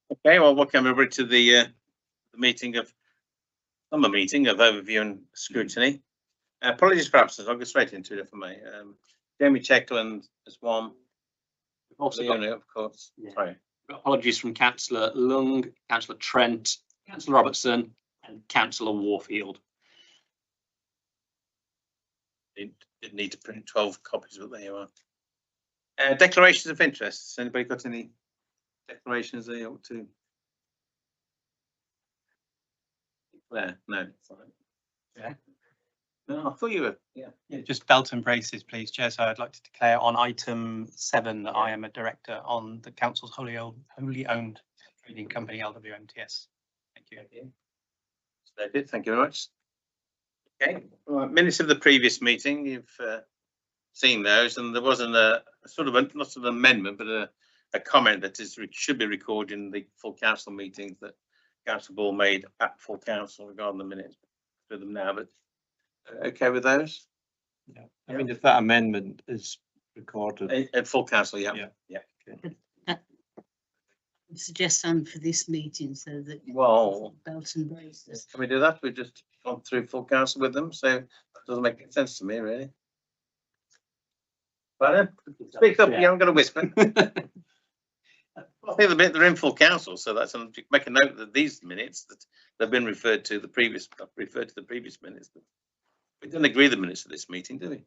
Okay, well, welcome everybody to the summer meeting of overview and scrutiny. Apologies for absence. I'll go straight into it for me. Jamie Checkland is one. Also Leonie, of course. Yeah. Sorry. apologies from Councillor Lung, Councillor Trent, Councillor Robertson, and Councillor Warfield. Didn't need to print 12 copies, but there you are. Declarations of interest. Has anybody got any declarations they ought to declare? No. Yeah. No, I thought you were. Yeah, just belt and braces, please, Chair. So I'd like to declare on item 7 that I am a director on the council's wholly owned trading company, LWMTS. Thank you. Splendid, thank you very much. Okay, right, minutes of the previous meeting, you've seen those, and there wasn't a sort of not an amendment, but a comment that should be recorded in the full council meetings that Council Ball made at full council regarding the minutes. Do them now, but okay with those? Yeah, I mean, if that amendment is recorded At full council, yeah. Suggest some for this meeting so that Well, belt and braces. can we do that? We've just gone through full council with them, so that doesn't make any sense to me, really. But speak up, you haven't got to whisper. I think the bit they're in full council, so that's make a note that these minutes that they've been referred to the previous minutes. But we didn't agree the minutes of this meeting, do we?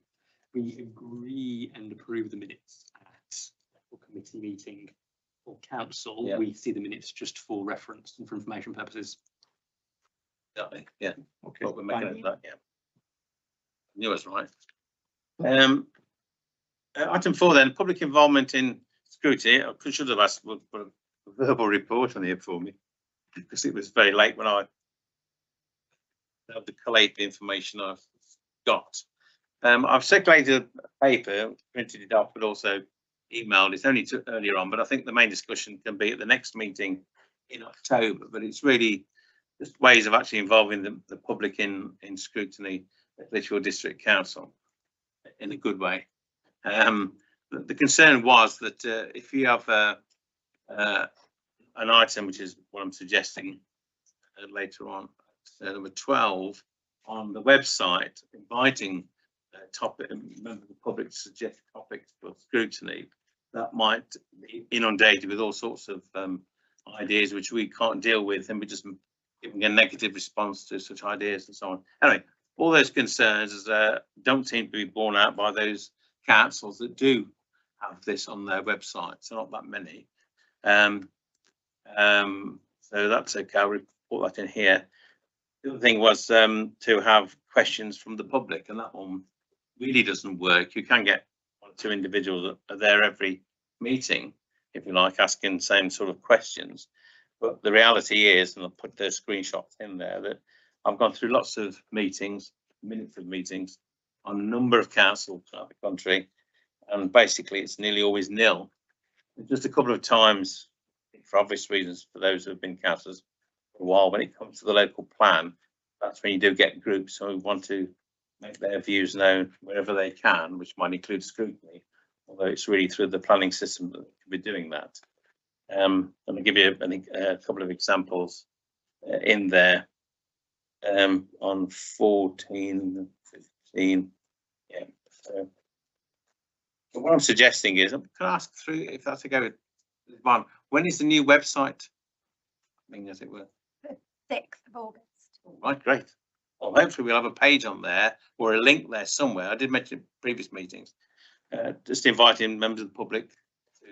We agree and approve the minutes at the committee meeting or council. Yeah. We see the minutes just for reference and for information purposes. Yeah. Okay, What we're making of that, yeah. Knew us right. Item 4 then, public involvement in scrutiny. I should have asked for a verbal report on here for me, because it was very late when I had to collate the information I've got. I've circulated a paper, printed it off, but also emailed. It's only earlier on, but I think the main discussion can be at the next meeting in October. But it's really just ways of actually involving the public in scrutiny at Lichfield District Council in a good way. The concern was that if you have an item, which is what I'm suggesting later on, number 12 on the website, inviting members of the public to suggest topics for scrutiny, that might be inundated with all sorts of ideas which we can't deal with, and we're just giving a negative response to such ideas and so on. Anyway, all those concerns don't seem to be borne out by those councils that do have this on their website, so not that many. So that's okay, I'll report that in here. The other thing was to have questions from the public, and that one really doesn't work. You can get 1 or 2 individuals that are there every meeting, if you like, asking the same sort of questions. But the reality is, and I'll put those screenshots in there, that I've gone through lots of meetings, minutes of meetings on a number of councils throughout the country, and basically it's nearly always nil. Just a couple of times, for obvious reasons, for those who have been councillors for a while, when it comes to the local plan, that's when you do get groups who want to make their views known wherever they can, which might include scrutiny, although it's really through the planning system that we can be doing that. I'll give you, I think, a couple of examples in there on 14, 15. Yeah. So what I'm suggesting is, can I ask through, if that's a go with one, when is the new website? I mean, as it were. 6th of August. Right, great. Well, hopefully we'll have a page on there or a link there somewhere. I did mention in previous meetings, just inviting members of the public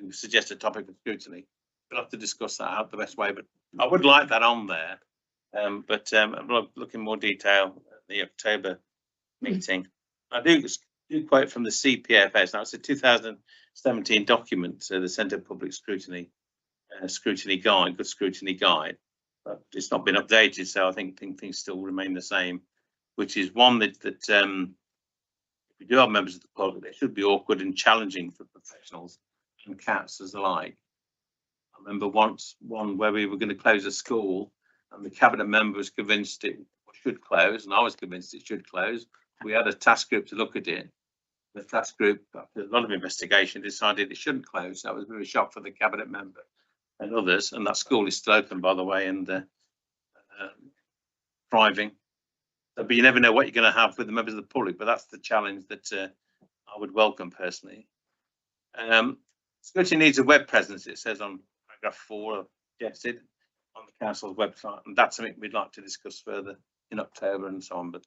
to suggest a topic of scrutiny. We'll have to discuss that out the best way, but I would like that on there. But I'll look in more detail at the October meeting. I do quote from the CPFS. Now it's a 2017 document, the Centre for Public Scrutiny, Scrutiny Guide, Good Scrutiny Guide. But it's not been updated, so I think things still remain the same, which is one that if we do have members of the public, they should be awkward and challenging for professionals and councillors alike. I remember once one where we were going to close a school, and the cabinet member was convinced it should close, and I was convinced it should close. We had a task group to look at it. The task group, after a lot of investigation, decided it shouldn't close. That was a bit of a shock for the cabinet member. and others, and that school is still open, by the way, and thriving. But you never know what you're going to have with the members of the public, but that's the challenge that I would welcome personally. Scrutiny needs a web presence, it says on paragraph 4, suggested on the council's website, and that's something we'd like to discuss further in October and so on. But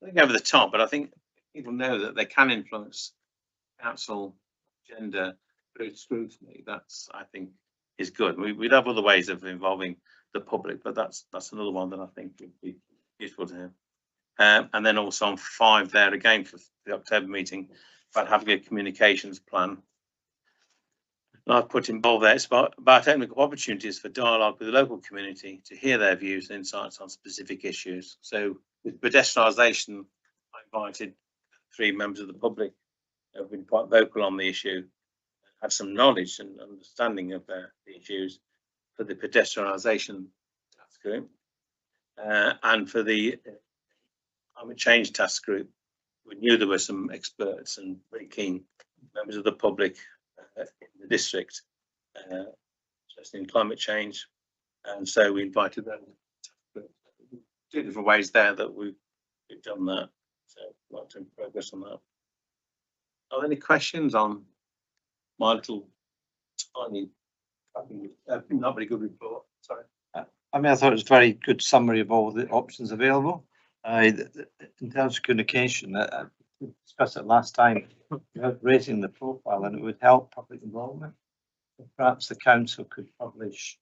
I think over the top, but I think people know that they can influence council agenda through scrutiny. That's, I think, is good. We'd have other ways of involving the public, but that's another one that I think would be useful to him. And then also on 5 there again for the October meeting about having a communications plan. And I've put involved there, it's about opening up opportunities for dialogue with the local community to hear their views and insights on specific issues. So with pedestrianisation, I invited 3 members of the public who have been quite vocal on the issue, have some knowledge and understanding of the issues for the pedestrianisation task group, and for the climate change task group. We knew there were some experts and very keen members of the public in the district interested in climate change, and so we invited them. 2 different ways there that we've done that. So I'd like to progress on that. Are there any questions on my little tiny, not very good report? Sorry. I mean, I thought it was a very good summary of all the options available. In terms of communication, we discussed it last time, about raising the profile, and it would help public involvement. Perhaps the council could publish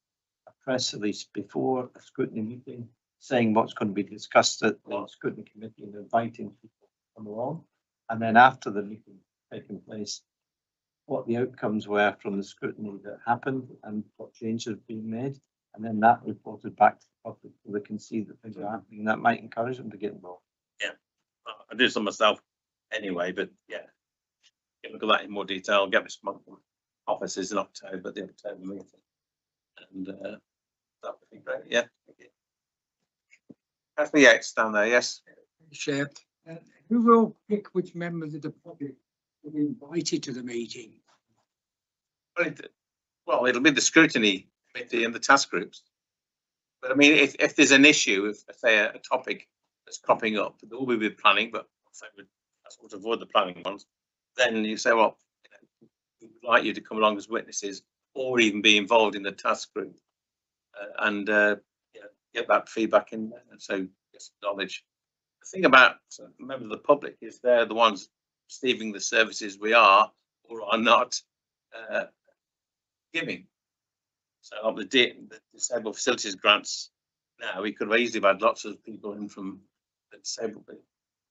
a press release before a scrutiny meeting saying what's going to be discussed at the scrutiny committee and inviting people to come along. And then after the meeting taking place, what the outcomes were from the scrutiny that happened and what changes have been made. And then that reported back to the public so they can see that things are happening. That might encourage them to get involved. Yeah, I do some myself anyway, but yeah, look at that in more detail. Get this month offices in October, the October meeting, and that would be great. Yeah, thank you. Ashley Yates down there, yes. Chair, who will pick which members of the public will be invited to the meeting? Well, it'll be the scrutiny committee and the task groups. But I mean, if there's an issue, if say a topic that's cropping up, there will be with planning, but that's what to avoid the planning ones. Then you say, well, we would like you to come along as witnesses, or even be involved in the task group, and get that feedback in there. And so just knowledge. The thing about members of the public is they're the ones receiving the services we are or are not giving. So on the disabled facilities grants now, we could have easily had lots of people in from the disabled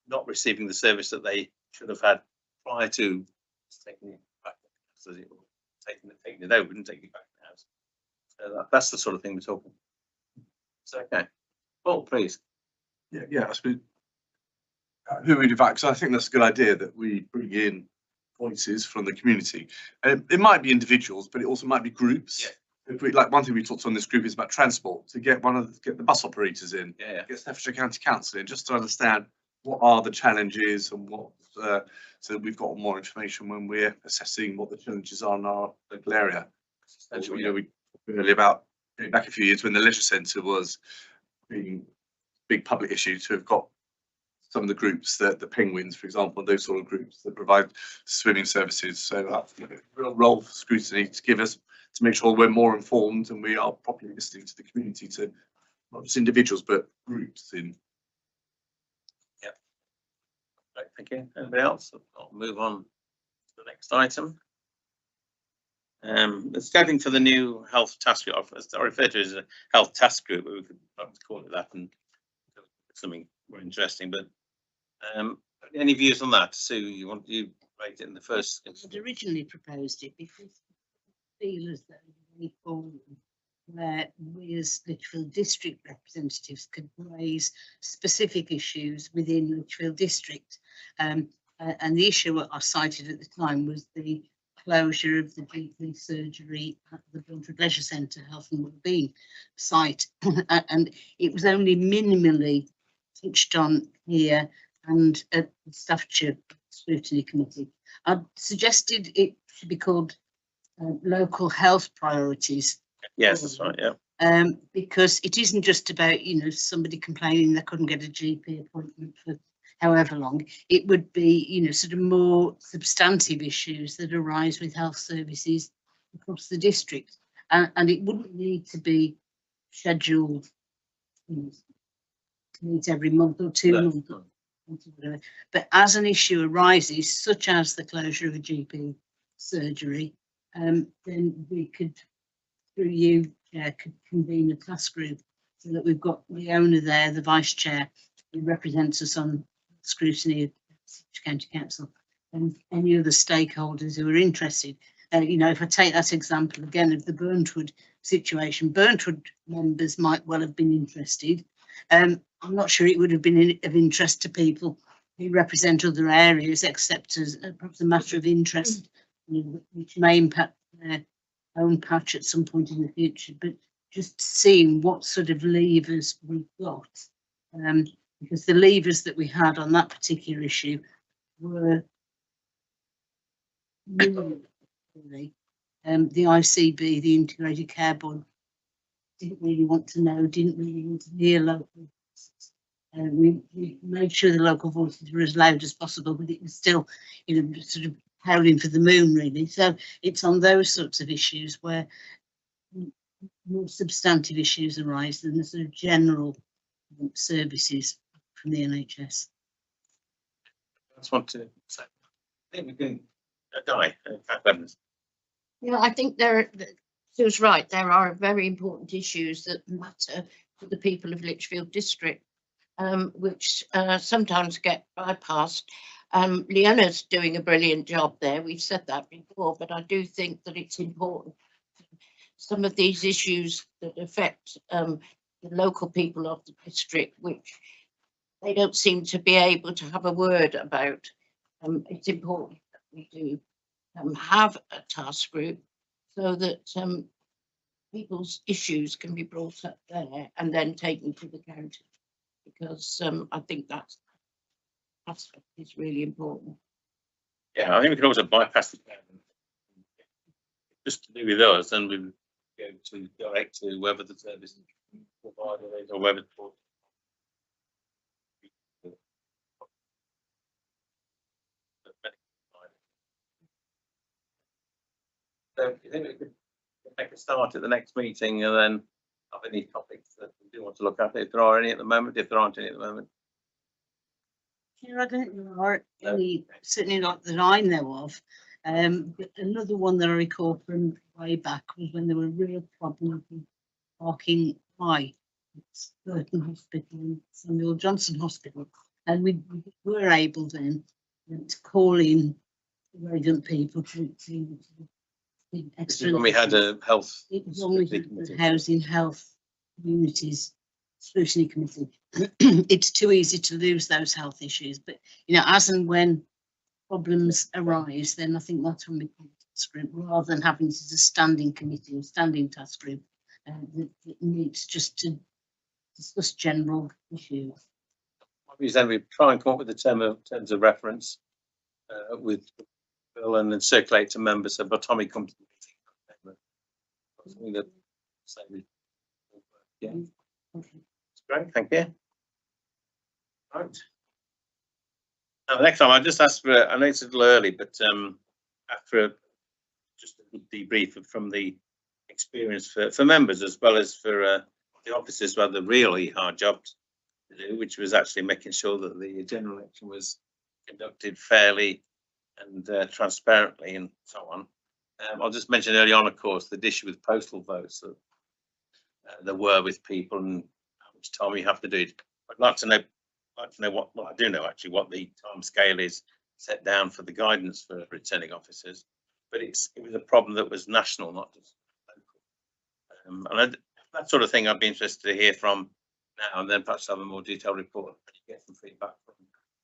not receiving the service that they should have had prior to taking it back, taking it over and taking it back to the house. So that's the sort of thing we're talking. So okay, Paul, please. Yeah, I suppose who we'd invite, because I think that's a good idea that we bring in voices from the community. It might be individuals, but it also might be groups. Yeah. If we, like one thing we talked on this group is about transport, to get the bus operators in, get Staffordshire County Council in, just to understand what are the challenges and what, so that we've got more information when we're assessing what the challenges are in our local area. And we talked earlier about back a few years when the leisure centre was being a big public issue, to have got some of the groups, the penguins, for example, those sort of groups that provide swimming services. So that's a real role for scrutiny to make sure we're more informed and we are properly listening to the community, to not just individuals but groups in. Yeah. Right, thank you. Anybody else? I'll move on to the next item. Standing for the new health task group, I refer to it as a health task group, but we could call it that and something more interesting. But any views on that? Sue, you write it in the first instance. I'd originally proposed it because I feel as though we forum where we as Lichfield district representatives could raise specific issues within Lichfield district. And the issue I cited at the time was the closure of the GP surgery at the Brentford Leisure Centre Health and Wellbeing site. And it was only minimally touched on here and at the Staffordshire Scrutiny Committee. I suggested it should be called local health priorities. Yes, that's right, yeah. Because it isn't just about, you know, somebody complaining they couldn't get a GP appointment for however long. It would be, you know, sort of more substantive issues that arise with health services across the district. And it wouldn't need to be scheduled, you know, to meet every month or 2 months. Or whatever. But as an issue arises, such as the closure of a GP surgery, then we could, through you, Chair, could convene a task group so that we've got the owner there, the vice chair, who represents us on scrutiny of County Council, and any other stakeholders who are interested. You know, if I take that example again of the Burntwood situation, Burntwood members might well have been interested. I'm not sure it would have been of interest to people who represent other areas, except as perhaps a matter of interest, you know, which may impact their own patch at some point in the future. But just seeing what sort of levers we've got, because the levers that we had on that particular issue were really, the ICB, the Integrated Care Board, didn't really want to know, didn't really want to hear local voices. We made sure the local voices were as loud as possible, but it was still, you know, sort of howling for the moon, really. So it's on those sorts of issues where more substantive issues arise than the sort of general services from the NHS. I just want to say, I think we can die. Yeah, I think Sue's right. There are very important issues that matter to the people of Lichfield District, which sometimes get bypassed. Leona's doing a brilliant job there. We've said that before, but I do think that it's important. Some of these issues that affect the local people of the district, which they don't seem to be able to have a word about. It's important that we do have a task group so that people's issues can be brought up there and then taken to the county, because I think that aspect is really important. Yeah, I think we can also bypass the just to do with us, and we go to direct to whether the service provider is or whether so I think we could make a start at the next meeting and then have any topics that we do want to look at, if there are any at the moment, if there aren't any at the moment. Yeah, I don't think there are any, certainly not that I know of. But another one that I recall from way back was when there were real problems with parking high at Burton Hospital and Samuel Johnson Hospital. And we were able then to call in relevant people to extra. When we had a health. It was only the Housing Health Communities Scrutiny Committee. It's too easy to lose those health issues, but you know, as and when problems arise, then I think that's when we call a task group, rather than having a standing committee or standing task group that needs just to discuss general issues. Then we try and come up with the terms of reference with Bill and then circulate to members. So by the time we come to the meeting, yeah, that's great. Thank you. Right. Now, next time I just ask for, I know it's a little early, but after just a good debrief from the experience for members as well as for the officers who had the really hard job to do, which was actually making sure that the general election was conducted fairly and transparently and so on. I'll just mention early on, of course, the issue with postal votes that there were with people and how much time we have to do it. I'd like to know what, well, I do know actually what the time scale is set down for the guidance for returning officers, but it was a problem that was national, not just local. And that sort of thing I'd be interested to hear from now, and then perhaps have a more detailed report and get some feedback from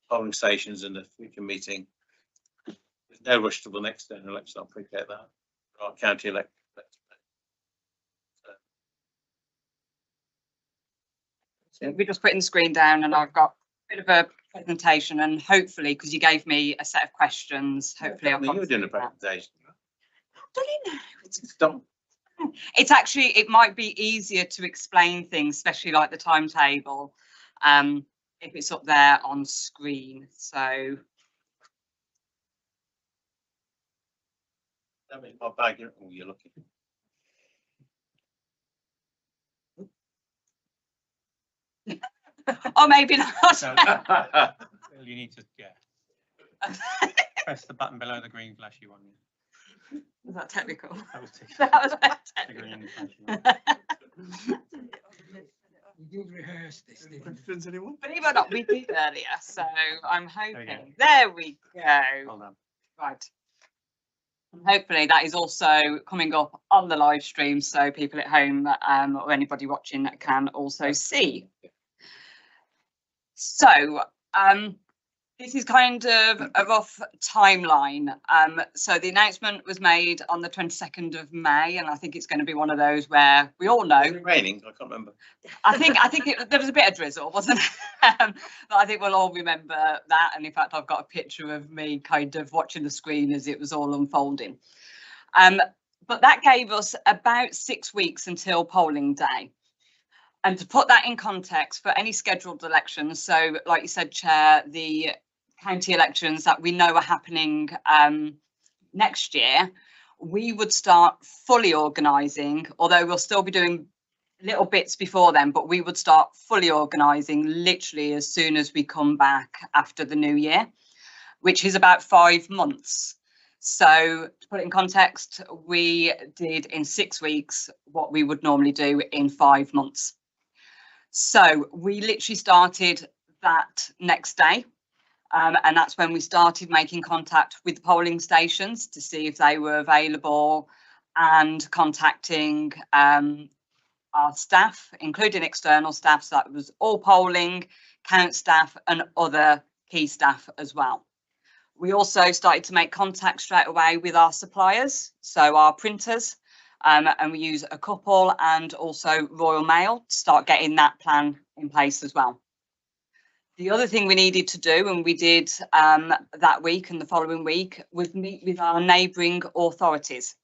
polling stations in the future meeting. There's no rush to the next election, I appreciate that. Our county election. We're just putting the screen down and I've got a bit of a presentation, and hopefully, because you gave me a set of questions, hopefully I'll. You were doing a presentation. Don't know. Stop. It's actually, it might be easier to explain things, especially like the timetable, if it's up there on screen. So That means my bag. Oh, you're looking. or maybe not. So, you need to, yeah. Press the button below the green flashy one. Was that technical? That was tick- That was the green technical. flashy one. We did rehearse this, didn't we? Questions, anyone? Believe it or not, we did earlier, so I'm we go. hoping. There we go. Well done. Right. And hopefully that is also coming up on the live stream, so people at home or anybody watching can also see. So this is kind of a rough timeline. So the announcement was made on the 22nd of May, and I think it's going to be one of those where we all know. Was it raining? I can't remember. I think there was a bit of drizzle, wasn't it? But I think we'll all remember that. And in fact, I've got a picture of me kind of watching the screen as it was all unfolding. But that gave us about 6 weeks until polling day. And to put that in context for any scheduled elections, so like you said, Chair, the county elections that we know are happening next year, we would start fully organising, although we'll still be doing little bits before then, but we would start fully organising literally as soon as we come back after the new year, which is about 5 months. So to put it in context, we did in 6 weeks what we would normally do in 5 months. So we literally started that next day. And that's when we started making contact with the polling stations to see if they were available and contacting our staff, including external staff. So that was all polling, count staff and other key staff as well. We also started to make contact straight away with our suppliers, so our printers, and we use a couple and also Royal Mail to start getting that plan in place as well. The other thing we needed to do, and we did that week and the following week, was meet with our neighbouring authorities.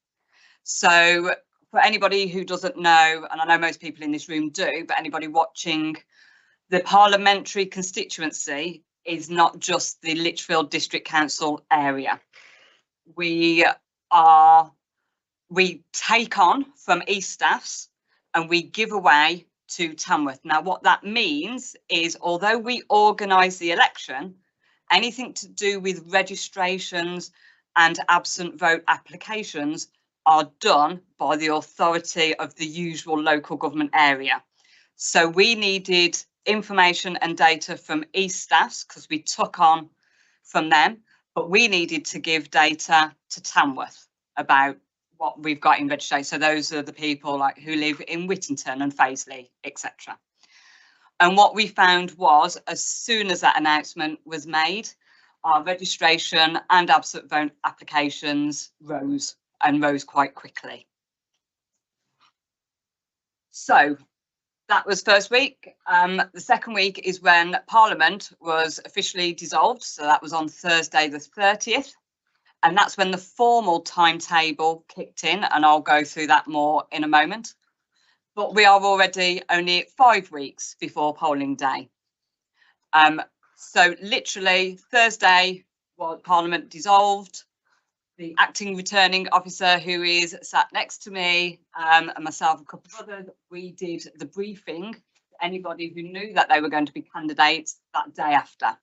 So for anybody who doesn't know, and I know most people in this room do, but anybody watching, the parliamentary constituency is not just the Lichfield District Council area. We take on from East Staffs and we give away to Tamworth. Now, what that means is, although we organise the election, anything to do with registrations and absent vote applications are done by the authority of the usual local government area. So we needed information and data from East Staffs because we took on from them, but we needed to give data to Tamworth about what we've got in registration. So those are the people like who live in Whittington and Fazeley, etc. And what we found was, as soon as that announcement was made, our registration and absent vote applications rose quite quickly. So that was first week. The second week is when Parliament was officially dissolved. So that was on Thursday the 30th. And that's when the formal timetable kicked in, and I'll go through that more in a moment. But we are already only 5 weeks before polling day. So literally Thursday, while Parliament dissolved, the acting returning officer, who is sat next to me, and myself, a couple of others, we did the briefing to anybody who knew that they were going to be candidates that day after.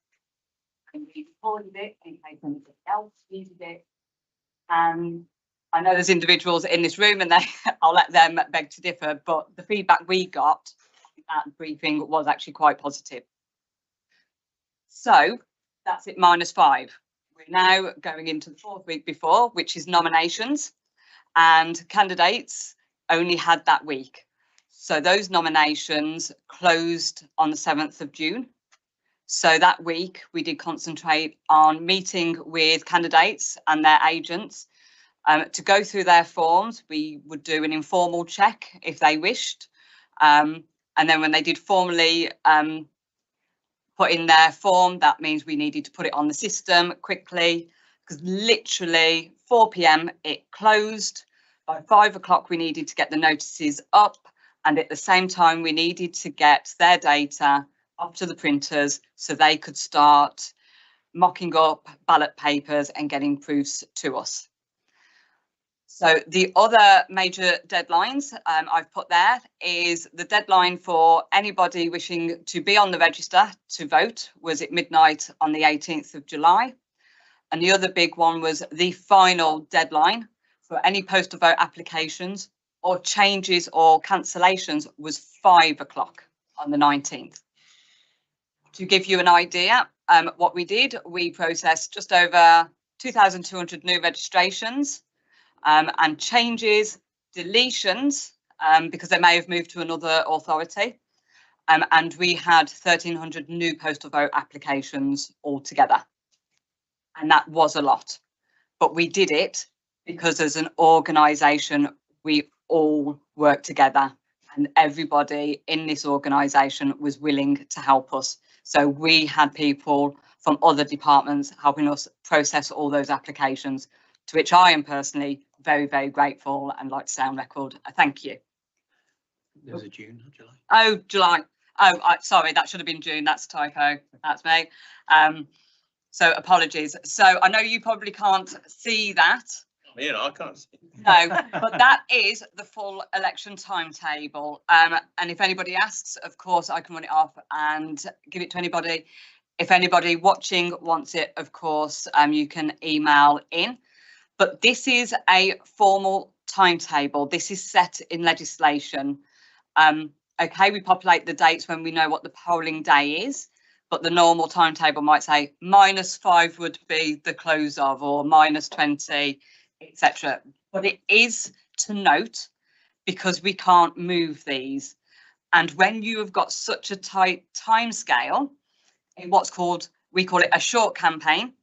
And we recorded it in case anybody else needed it. And I know there's individuals in this room, and I'll let them beg to differ, but the feedback we got at briefing was actually quite positive. So that's it, -5. We're now going into the 4th week before, which is nominations, and candidates only had that week. So those nominations closed on the 7th of June. So that week we did concentrate on meeting with candidates and their agents to go through their forms. We would do an informal check if they wished. And then when they did formally put in their form, that means we needed to put it on the system quickly, because literally 4 p.m. it closed. By 5 o'clock, we needed to get the notices up, and at the same time, we needed to get their data up to the printers so they could start mocking up ballot papers and getting proofs to us. So the other major deadlines I've put there is the deadline for anybody wishing to be on the register to vote was at midnight on the 18th of July. And the other big one was the final deadline for any postal vote applications or changes or cancellations was 5 o'clock on the 19th. To give you an idea, what we did, we processed just over 2,200 new registrations and changes, deletions, because they may have moved to another authority. And we had 1,300 new postal vote applications altogether. And that was a lot. But we did it because as an organisation, we all worked together and everybody in this organisation was willing to help us. So we had people from other departments helping us process all those applications, to which I am personally very, very grateful and like to say on record, a thank you. There was a June, not July. Oh, July. Oh, sorry, that should have been June. That's a typo. That's me. So apologies. So I know you probably can't see that. You know, I can't see. No, but that is the full election timetable. And if anybody asks, of course, I can run it off and give it to anybody. If anybody watching wants it, of course, you can email in. But this is a formal timetable. This is set in legislation. Okay, we populate the dates when we know what the polling day is, but the normal timetable might say -5 would be the close of, or -20, etc. But it is to note because we can't move these. And when you have got such a tight time scale in what's called, we call it a short campaign,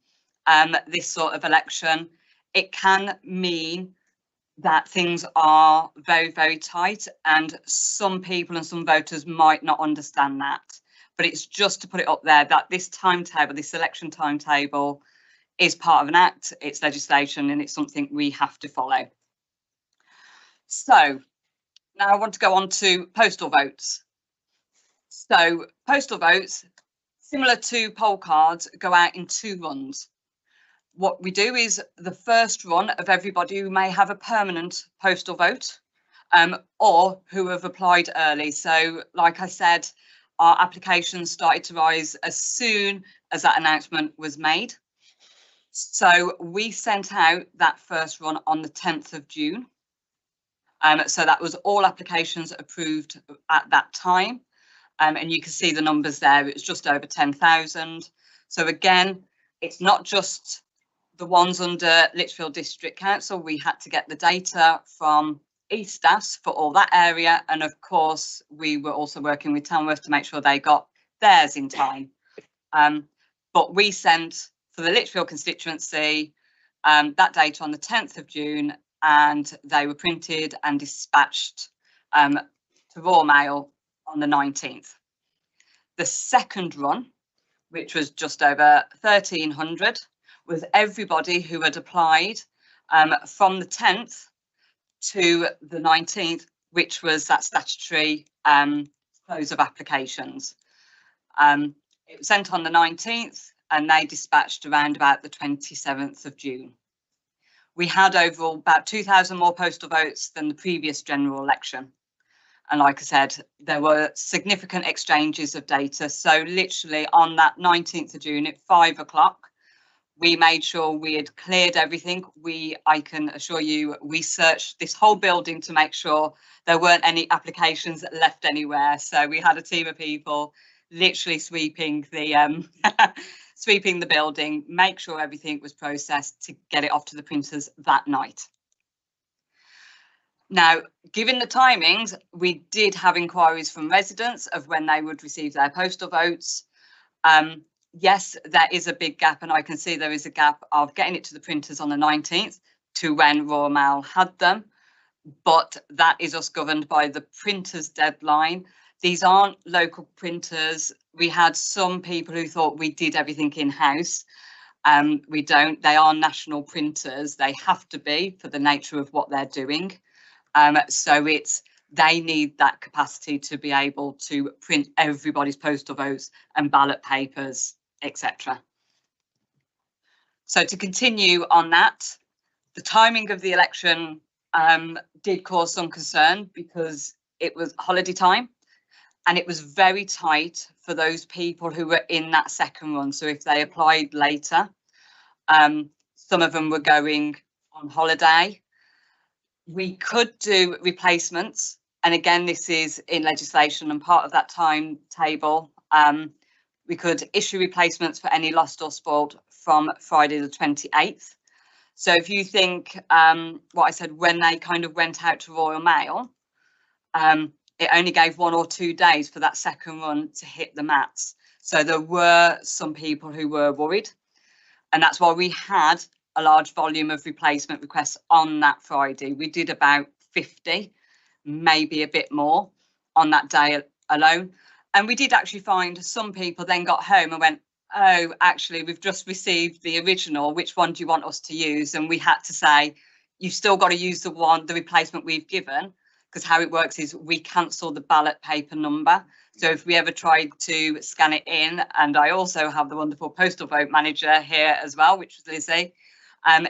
this sort of election, it can mean that things are very, very tight, and some people and some voters might not understand that. But it's just to put it up there that this timetable, this election timetable, is part of an act, it's legislation, and it's something we have to follow. So now I want to go on to postal votes. So postal votes, similar to poll cards, go out in 2 runs. What we do is the first run of everybody who may have a permanent postal vote or who have applied early. So like I said, our applications started to rise as soon as that announcement was made. So we sent out that first run on the 10th of June. So that was all applications approved at that time. And you can see the numbers there, it was just over 10,000. So again, it's not just the ones under Lichfield District Council. We had to get the data from ESTAS for all that area. And of course, we were also working with Tamworth to make sure they got theirs in time. But we sent for the Lichfield constituency that data on the 10th of June, and they were printed and dispatched to Royal Mail on the 19th. The second run, which was just over 1,300, was everybody who had applied from the 10th to the 19th, which was that statutory close of applications. It was sent on the 19th and they dispatched around about the 27th of June. We had overall about 2,000 more postal votes than the previous general election. And like I said, there were significant exchanges of data. So literally on that 19th of June at 5 o'clock, we made sure we had cleared everything. I can assure you, we searched this whole building to make sure there weren't any applications left anywhere. So we had a team of people literally sweeping the sweeping the building, make sure everything was processed to get it off to the printers that night. Now, given the timings, we did have inquiries from residents of when they would receive their postal votes. Yes, there is a big gap, and I can see there is a gap of getting it to the printers on the 19th to when Royal Mail had them, but that is us governed by the printer's deadline. These aren't local printers. We had some people who thought we did everything in-house, We don't. They are national printers. They have to be for the nature of what they're doing. So they need that capacity to be able to print everybody's postal votes and ballot papers, etc. So to continue on that, the timing of the election did cause some concern because it was holiday time and it was very tight for those people who were in that second run. So if they applied later, some of them were going on holiday. We could do replacements. And again, this is in legislation and part of that timetable. We could issue replacements for any lost or spoiled from Friday the 28th. So if you think what I said, when they kind of went out to Royal Mail, it only gave 1 or 2 days for that second run to hit the mats. So there were some people who were worried. And that's why we had a large volume of replacement requests on that Friday. We did about 50, maybe a bit more on that day alone. And we did actually find some people then got home and went, oh, actually, we've just received the original. Which one do you want us to use? And we had to say, you've still got to use the replacement we've given, because how it works is we cancel the ballot paper number. So if we ever tried to scan it in, and I also have the wonderful postal vote manager here as well, which was Lizzie,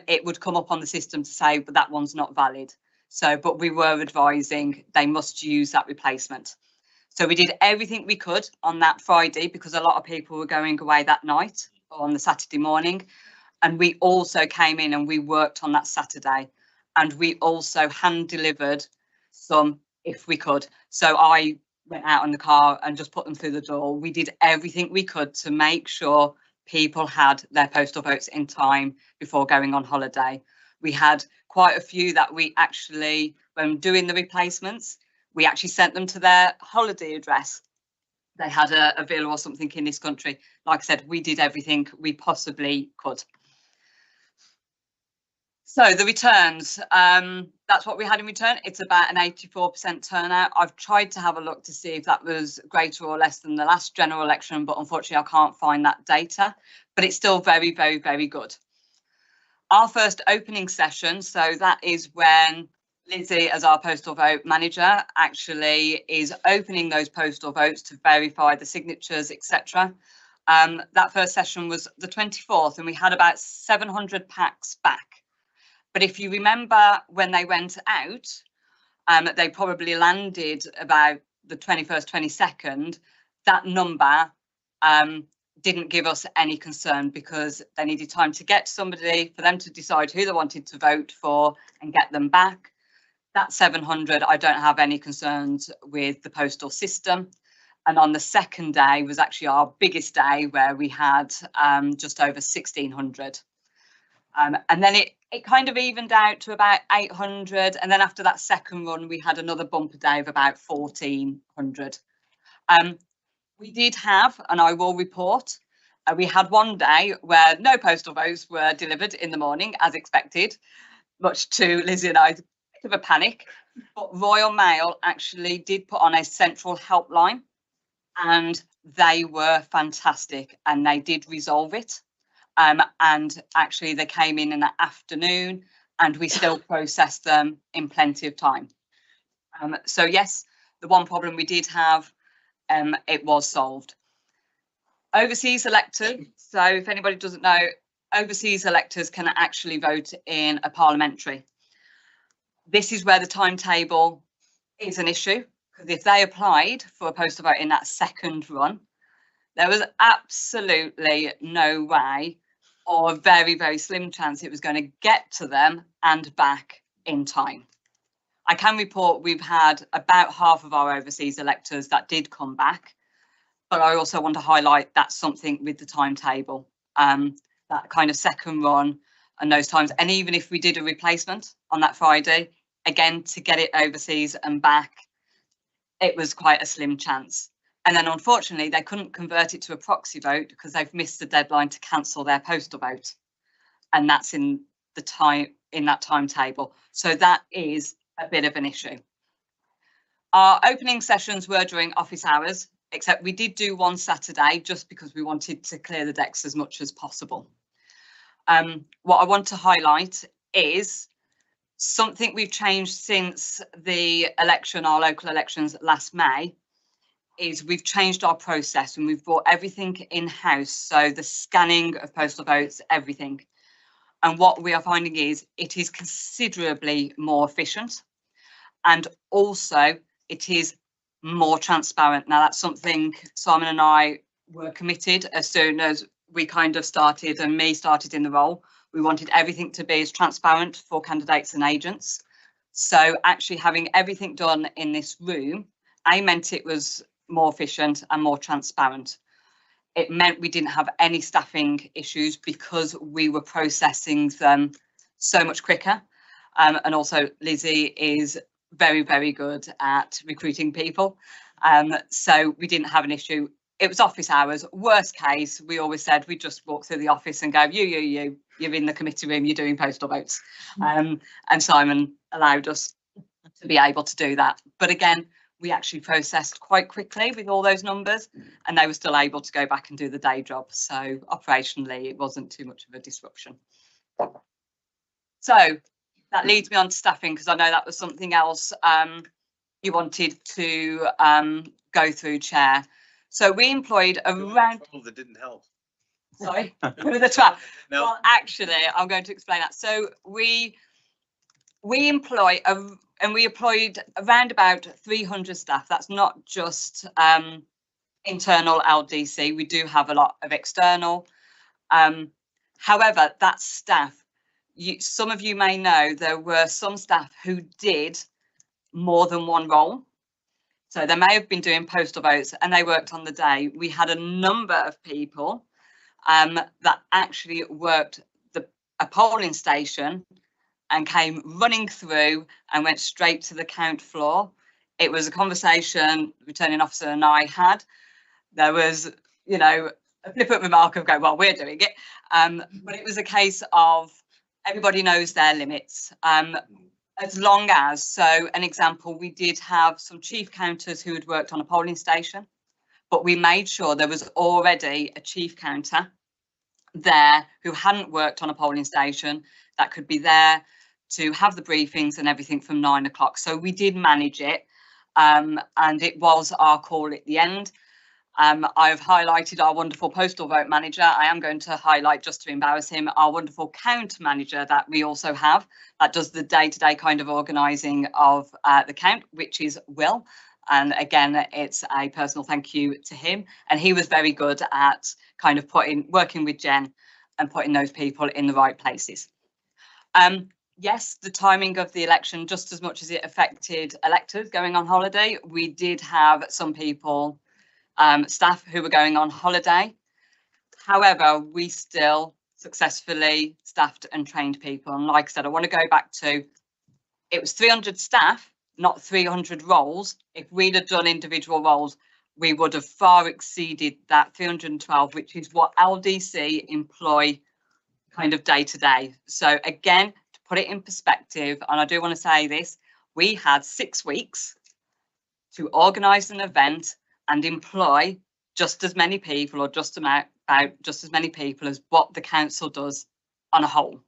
it would come up on the system to say, but that one's not valid. So, but we were advising they must use that replacement. So we did everything we could on that Friday because a lot of people were going away that night or on the Saturday morning. And we also came in and we worked on that Saturday, and we also hand delivered some if we could. So I went out in the car and just put them through the door. We did everything we could to make sure people had their postal votes in time before going on holiday. We had quite a few that we actually, when doing the replacements, we actually sent them to their holiday address. They had a villa or something in this country. Like I said, we did everything we possibly could. So the returns, that's what we had in return. It's about an 84% turnout. I've tried to have a look to see if that was greater or less than the last general election, but unfortunately I can't find that data, but it's still very, very, very good. Our first opening session, so that is when Lizzie, as our postal vote manager, actually is opening those postal votes to verify the signatures, etc. That first session was the 24th, and we had about 700 packs back. But if you remember when they went out, they probably landed about the 21st, 22nd. That number didn't give us any concern because they needed time to get somebody for them to decide who they wanted to vote for and get them back. That 700, I don't have any concerns with the postal system. And on the second day was actually our biggest day, where we had just over 1,600. And then it kind of evened out to about 800. And then after that second run, we had another bumper day of about 1,400. We did have, and I will report, we had one day where no postal votes were delivered in the morning as expected, much to Lizzie and I's bit of a panic. But Royal Mail actually did put on a central helpline, and they were fantastic, and they did resolve it. And actually they came in the afternoon, and we still processed them in plenty of time. So yes, the one problem we did have, it was solved. Overseas electors, so if anybody doesn't know, overseas electors can actually vote in a parliamentary. This is where the timetable is an issue, because if they applied for a postal vote in that second run, there was absolutely no way, or a very, very slim chance, it was going to get to them and back in time. I can report we've had about half of our overseas electors that did come back, but I also want to highlight that's something with the timetable, that kind of second run and those times. And even if we did a replacement on that Friday, again, to get it overseas and back, it was quite a slim chance. And then unfortunately, they couldn't convert it to a proxy vote because they've missed the deadline to cancel their postal vote. And that's in the time, in that timetable. So that is a bit of an issue. Our opening sessions were during office hours, except we did do one Saturday just because we wanted to clear the decks as much as possible. What I want to highlight is something we've changed since the election, our local elections last May, is we've changed our process and we've brought everything in-house. So the scanning of postal votes, everything. And what we are finding is it is considerably more efficient. And also it is more transparent. Now that's something Simon and I were committed as soon as we kind of started and me started in the role. We wanted everything to be as transparent for candidates and agents. So actually having everything done in this room, I meant it was more efficient and more transparent. It meant we didn't have any staffing issues because we were processing them so much quicker. And also Lizzie is very, very good at recruiting people. So we didn't have an issue. It was office hours. Worst case, we always said we'd just walk through the office and go, you're in the committee room, you're doing postal votes. And Simon allowed us to be able to do that. But again, we actually processed quite quickly with all those numbers and they were still able to go back and do the day job. So operationally, it wasn't too much of a disruption. So that leads me on to staffing, because I know that was something else you wanted to go through, Chair. So we employed around... That didn't help. Sorry, with the 12. No. Well, actually, I'm going to explain that. So we employ and we employed around about 300 staff. That's not just internal LDC. We do have a lot of external. However, that staff, some of you may know there were some staff who did more than one role. So they may have been doing postal votes and they worked on the day. We had a number of people that actually worked a polling station and came running through and went straight to the count floor. It was a conversation the returning officer and I had. There was, you know, a flippant remark of going, well, we're doing it. But it was a case of everybody knows their limits. As long as, so an example, we did have some chief counters who had worked on a polling station, but we made sure there was already a chief counter there who hadn't worked on a polling station that could be there to have the briefings and everything from 9 o'clock. So we did manage it, and it was our call at the end. I've highlighted our wonderful postal vote manager. I am going to highlight, just to embarrass him, our wonderful count manager that we also have that does the day-to-day kind of organising of the count, which is Will. And again, it's a personal thank you to him. And he was very good at kind of working with Jen and putting those people in the right places. Yes, the timing of the election, just as much as it affected electors going on holiday, we did have some people, staff who were going on holiday. However, we still successfully staffed and trained people. And like I said, I want to go back to, it was 300 staff, not 300 roles. If we'd have done individual roles, we would have far exceeded that 312, which is what LDC employ kind of day to day. So again, to put it in perspective, and I do want to say this, we had 6 weeks to organise an event and employ just as many people, or just about just as many people as what the council does on a whole.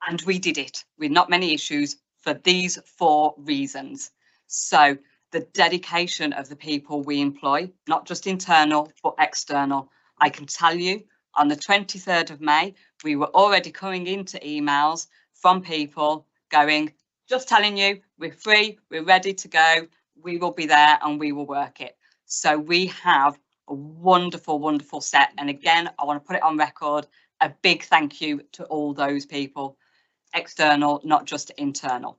And we did it with not many issues for these 4 reasons. So the dedication of the people we employ, not just internal, but external. I can tell you on the 23rd of May, we were already coming into emails from people going, just telling you, we're free, we're ready to go, we will be there and we will work it. So we have a wonderful, wonderful set. And again, I want to put it on record, a big thank you to all those people, external, not just internal.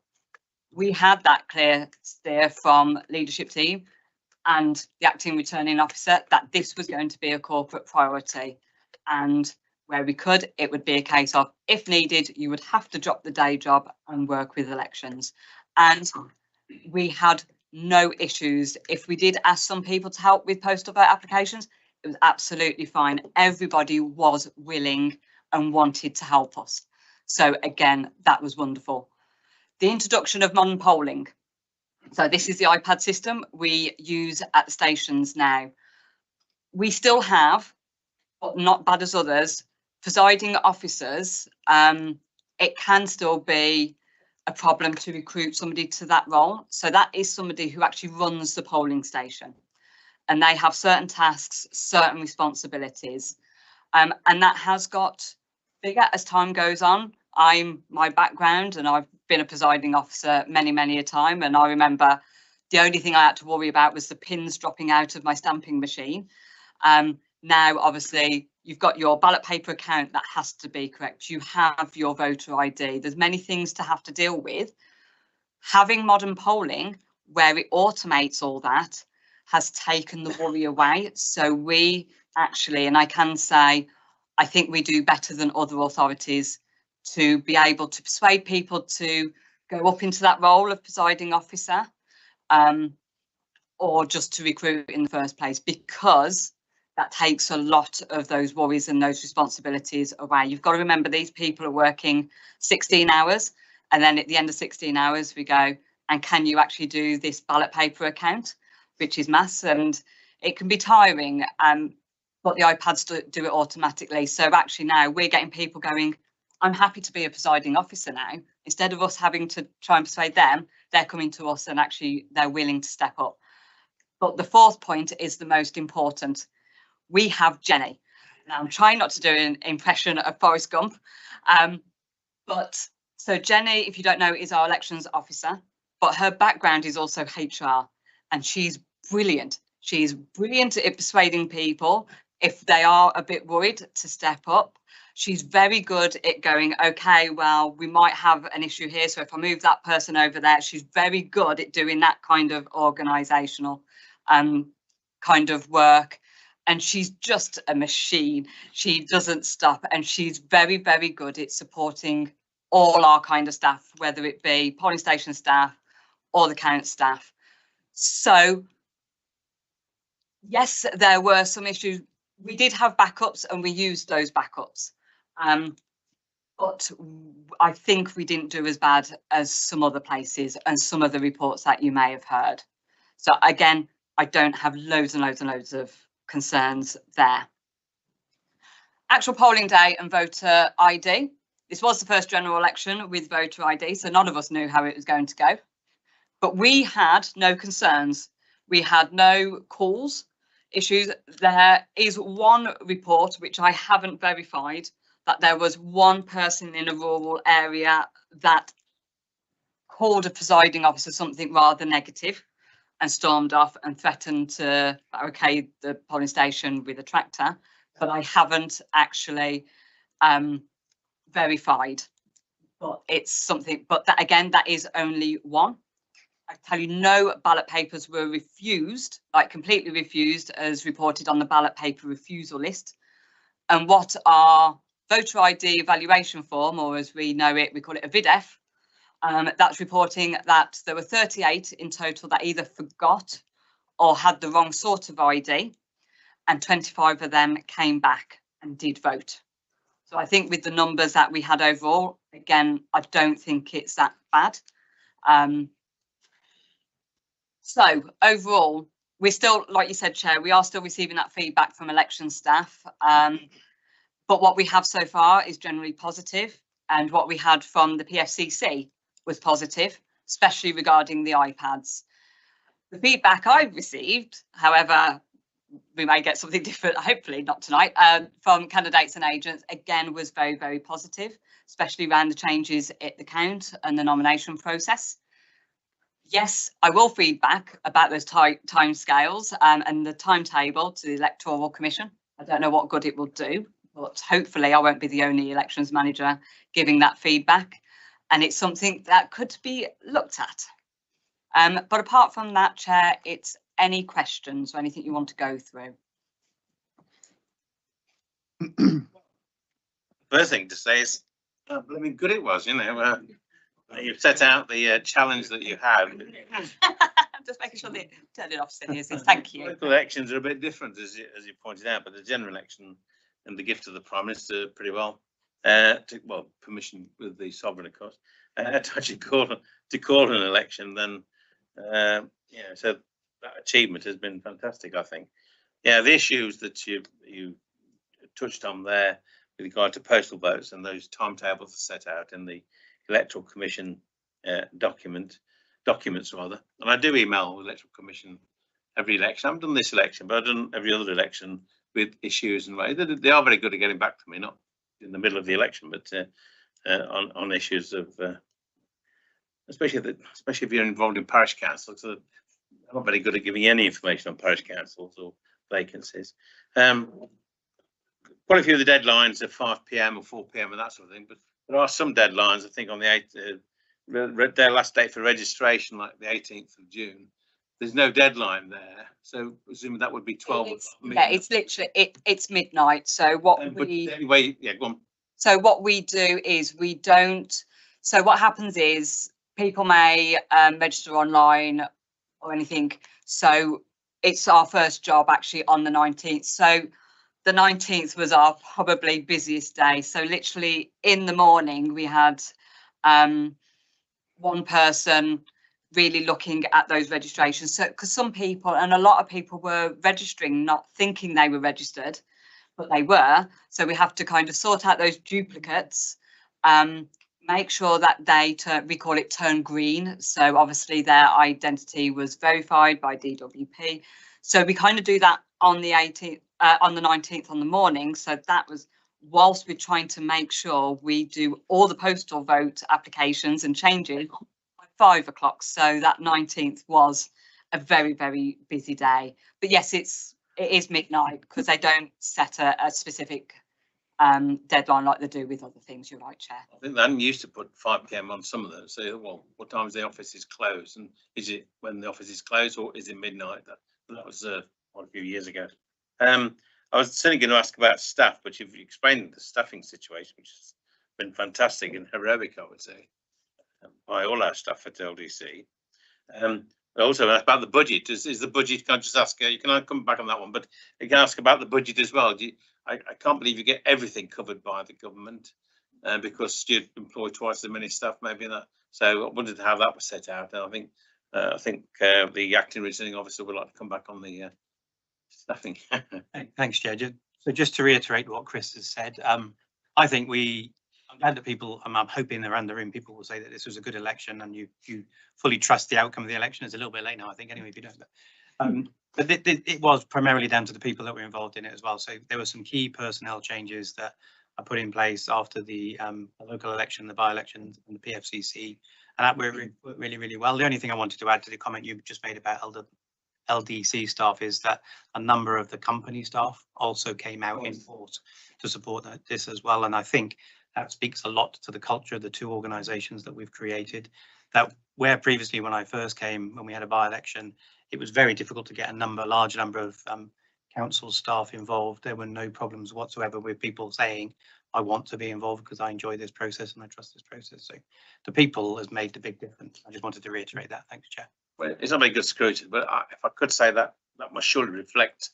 We had that clear steer from leadership team and the acting returning officer that this was going to be a corporate priority. And where we could, it would be a case of, if needed, you would have to drop the day job and work with elections. And we had no issues. If we did ask some people to help with postal vote applications, it was absolutely fine. Everybody was willing and wanted to help us. So again, that was wonderful. The introduction of modern polling. So this is the iPad system we use at the stations now. We still have, but not bad as others, presiding officers, it can still be a problem to recruit somebody to that role. So that is somebody who actually runs the polling station, and they have certain tasks, certain responsibilities, and that has got bigger as time goes on. My background, and I've been a presiding officer many a time, and I remember the only thing I had to worry about was the pins dropping out of my stamping machine. Now, obviously, you've got your ballot paper account that has to be correct. You have your voter ID. There's many things to have to deal with. Having modern polling, where it automates all that, has taken the worry away. So we actually, and I can say, I think we do better than other authorities to be able to persuade people to go up into that role of presiding officer, or just to recruit in the first place, because that takes a lot of those worries and those responsibilities away. You've got to remember these people are working 16 hours, and then at the end of 16 hours we go, and can you actually do this ballot paper account, which is maths, and it can be tiring, but the iPads do it automatically. So actually now we're getting people going, I'm happy to be a presiding officer now. Instead of us having to try and persuade them, they're coming to us and actually they're willing to step up. But the fourth point is the most important. We have Jenny. Now I'm trying not to do an impression of Forrest Gump. But so Jenny, if you don't know, is our elections officer, but her background is also HR, and she's brilliant. She's brilliant at persuading people if they are a bit worried to step up. She's very good at going, okay, well, we might have an issue here, so if I move that person over there, she's very good at doing that kind of organisational kind of work. And she's just a machine. She doesn't stop, and she's very good at supporting all our kind of staff, whether it be polling station staff or the count staff. So yes, there were some issues. We did have backups and we used those backups. But I think we didn't do as bad as some other places and some of the reports that you may have heard. So again, I don't have loads of concerns there. Actual polling day and voter ID. This was the first general election with voter ID, so none of us knew how it was going to go. But we had no concerns. We had no calls, issues. There is one report, which I haven't verified, that there was one person in a rural area that called a presiding officer something rather negative and stormed off and threatened to barricade the polling station with a tractor, but I haven't actually verified. But it's something, but that again, that is only one. I tell you, no ballot papers were refused, like completely refused, as reported on the ballot paper refusal list. And what our voter ID evaluation form, or as we know it, we call it a VIDEF, that's reporting that there were 38 in total that either forgot or had the wrong sort of ID, and 25 of them came back and did vote. So I think with the numbers that we had overall, again, I don't think it's that bad. So overall, we're still, like you said, Chair, we are still receiving that feedback from election staff. But what we have so far is generally positive, and what we had from the PFCC was positive, especially regarding the iPads. The feedback I've received, however, we may get something different, hopefully not tonight, from candidates and agents, again, was very positive, especially around the changes at the count and the nomination process. Yes, I will feedback about those time scales and the timetable to the Electoral Commission. I don't know what good it will do, but hopefully I won't be the only elections manager giving that feedback. And it's something that could be looked at. But apart from that, Chair, it's any questions or anything you want to go through? First thing to say is how blooming good it was, you know. You've set out the challenge that you had. Just making sure they turn it off. Thank you. Local elections are a bit different, as you pointed out, but the general election and the gift of the Prime Minister pretty well. Permission with the sovereign, of course, to actually call an election. Then, so that achievement has been fantastic, I think. Yeah, the issues that you touched on there with regard to postal votes, and those timetables are set out in the Electoral Commission documents rather. And I do email the Electoral Commission every election. I haven't done this election, but I've done every other election with issues, and they are very good at getting back to me, not in the middle of the election, but on issues of especially if you're involved in parish councils. So they're not very good at giving any information on parish councils or vacancies. Quite a few of the deadlines are 5 p.m. or 4 p.m. and that sort of thing, but there are some deadlines. I think on the 8th, their last date for registration, like the 18th of June. There's no deadline there, so presumably that would be 12. Yeah, it's literally it's midnight. So what anyway, yeah, go on. So what we do is we don't. So what happens is people may register online or anything. So it's our first job actually on the 19th. So the 19th was our probably busiest day. So literally in the morning we had one person really looking at those registrations. So because some people and a lot of people were registering not thinking they were registered, but they were. So we have to kind of sort out those duplicates, make sure that we call it turn green. So obviously their identity was verified by DWP. So we kind of do that on the 18th, on the 19th on the morning. So that was whilst we're trying to make sure we do all the postal vote applications and changes by 5 o'clock. So that 19th was a very, very busy day. But yes, it is midnight because they don't set a specific deadline like they do with other things. You're right, Chair. I think they used to put 5 p.m. on some of them. So, well, what time is the office is closed, and is it when the office is closed, or is it midnight? That was quite a few years ago. I was certainly going to ask about staff, but you've explained the staffing situation, which has been fantastic and heroic, I would say, by all our staff at LDC. Also about the budget. Is the budget? Can I just ask? You can come back on that one, but you can ask about the budget as well. I can't believe you get everything covered by the government because you employ twice as many staff, maybe that. So I wondered how that was set out. And I think the acting returning officer would like to come back on the staffing. Thanks, Chair. So just to reiterate what Chris has said, I think I'm glad that people, I'm hoping around the room, people will say that this was a good election and you fully trust the outcome of the election. It's a little bit late now, I think, anyway, if you don't. But it was primarily down to the people that were involved in it as well. So there were some key personnel changes that are put in place after the local election, the by-election and the PFCC, and that worked really, really well. The only thing I wanted to add to the comment you just made about LDC staff is that a number of the company staff also came out in force to support this as well. And I think that speaks a lot to the culture of the two organisations that we've created. That where previously, when I first came, when we had a by-election, it was very difficult to get a large number of council staff involved. There were no problems whatsoever with people saying, I want to be involved because I enjoy this process and I trust this process. So the people has made the big difference. I just wanted to reiterate that. Thanks, Chair. Well, it's not very good scrutiny, but if I could say that must surely reflect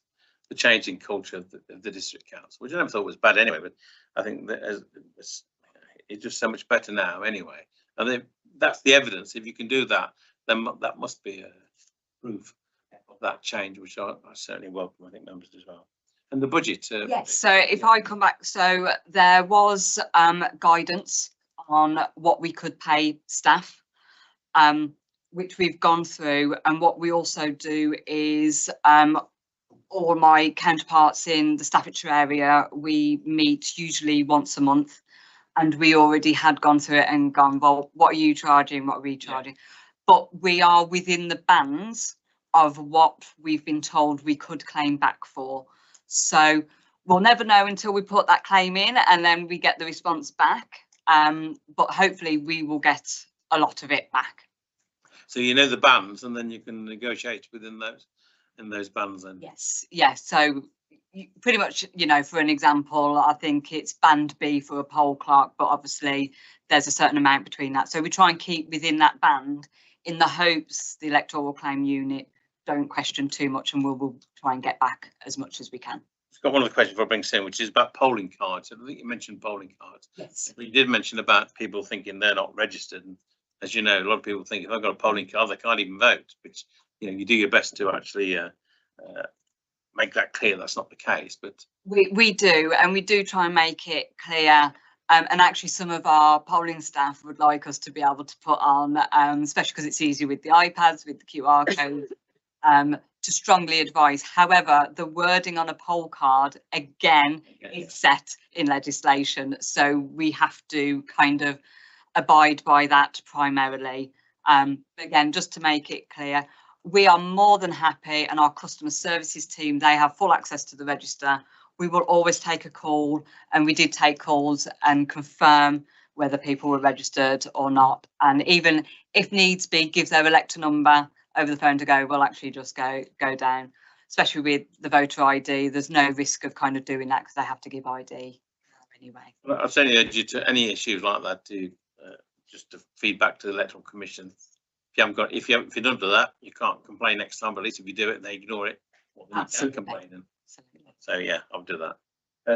the changing culture of the district council, which I never thought was bad anyway, but I think that it's just so much better now anyway. And that's the evidence. If you can do that, then that must be a proof of that change, which I certainly welcome, I think, members as well. And the budget. Yes, so if I come back, so there was guidance on what we could pay staff, which we've gone through. And what we also do is all my counterparts in the Staffordshire area, we meet usually once a month. And we already had gone through it and gone, well, what are you charging? What are we charging? Yeah. But we are within the bands of what we've been told we could claim back for. So we'll never know until we put that claim in and then we get the response back. But hopefully we will get a lot of it back. So you know the bands and then you can negotiate within those bands then? Yes, yes. So pretty much, you know, for an example, I think it's band B for a poll clerk, but obviously there's a certain amount between that. So we try and keep within that band in the hopes the electoral claim unit don't question too much and we'll try and get back as much as we can. I've got one other question before I bring in, which is about polling cards. I think you mentioned polling cards. Yes. But you did mention about people thinking they're not registered. And as you know, a lot of people think if I've got a polling card, they can't even vote, which, you know, you do your best to actually make that clear that's not the case, but We do, and we do try and make it clear. And actually, some of our polling staff would like us to be able to put on, especially because it's easier with the iPads, with the QR code, to strongly advise. However, the wording on a poll card, again, is set in legislation. So we have to kind of abide by that primarily. Again, just to make it clear, we are more than happy, and our customer services team, they have full access to the register. We will always take a call, and we did take calls and confirm whether people were registered or not. And even if needs be, give their elector number over the phone to go, we'll actually just go down, especially with the voter ID. There's no risk of kind of doing that because they have to give ID anyway. I certainly urge you to any issues like that to just to feedback to the Electoral Commission. If you haven't got, if you're done for that, you can't complain next time. But at least if you do it and they ignore it, well, then you can Absolutely. complain. And Absolutely. so yeah, I'll do that.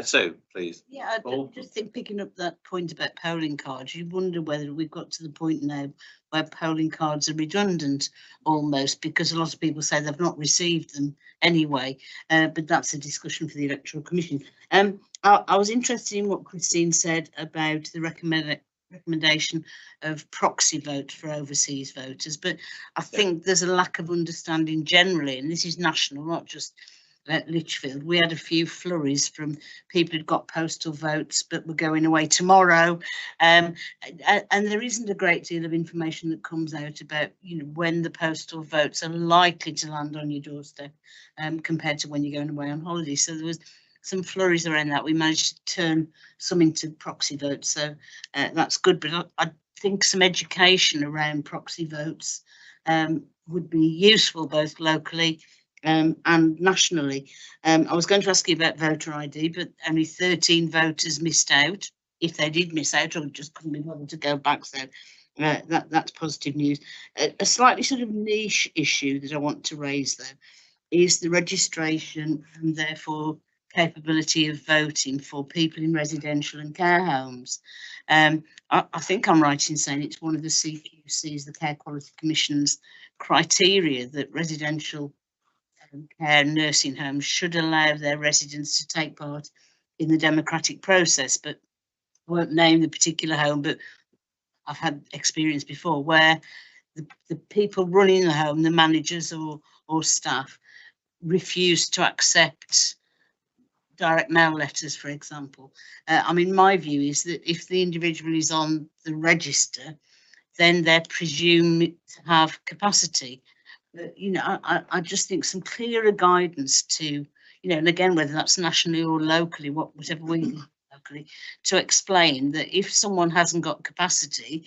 Sue, please. Yeah, I Paul? just think picking up that point about polling cards, you wonder whether we've got to the point now where polling cards are redundant almost, because a lot of people say they've not received them anyway. But that's a discussion for the Electoral Commission. I was interested in what Christine said about the recommendation of proxy vote for overseas voters, but I think there's a lack of understanding generally, and this is national, not just at Lichfield. We had a few flurries from people who'd got postal votes but were going away tomorrow, and there isn't a great deal of information that comes out about, you know, when the postal votes are likely to land on your doorstep, compared to when you're going away on holiday. So there was some flurries around that. We managed to turn some into proxy votes, so that's good. But I think some education around proxy votes would be useful, both locally and nationally. I was going to ask you about voter ID, but only 13 voters missed out. If they did miss out, or just couldn't be bothered to go back, so that's positive news. A slightly sort of niche issue that I want to raise, though, is the registration and therefore capability of voting for people in residential and care homes. I think I'm right in saying it's one of the CQC's, the Care Quality Commission's criteria, that residential care nursing homes should allow their residents to take part in the democratic process. But I won't name the particular home, but I've had experience before where the people running the home, the managers or staff, refuse to accept direct mail letters, for example. I mean, my view is that if the individual is on the register, then they're presumed to have capacity. But, you know, I just think some clearer guidance to, you know, and again, whether that's nationally or locally, whatever we do locally, to explain that if someone hasn't got capacity,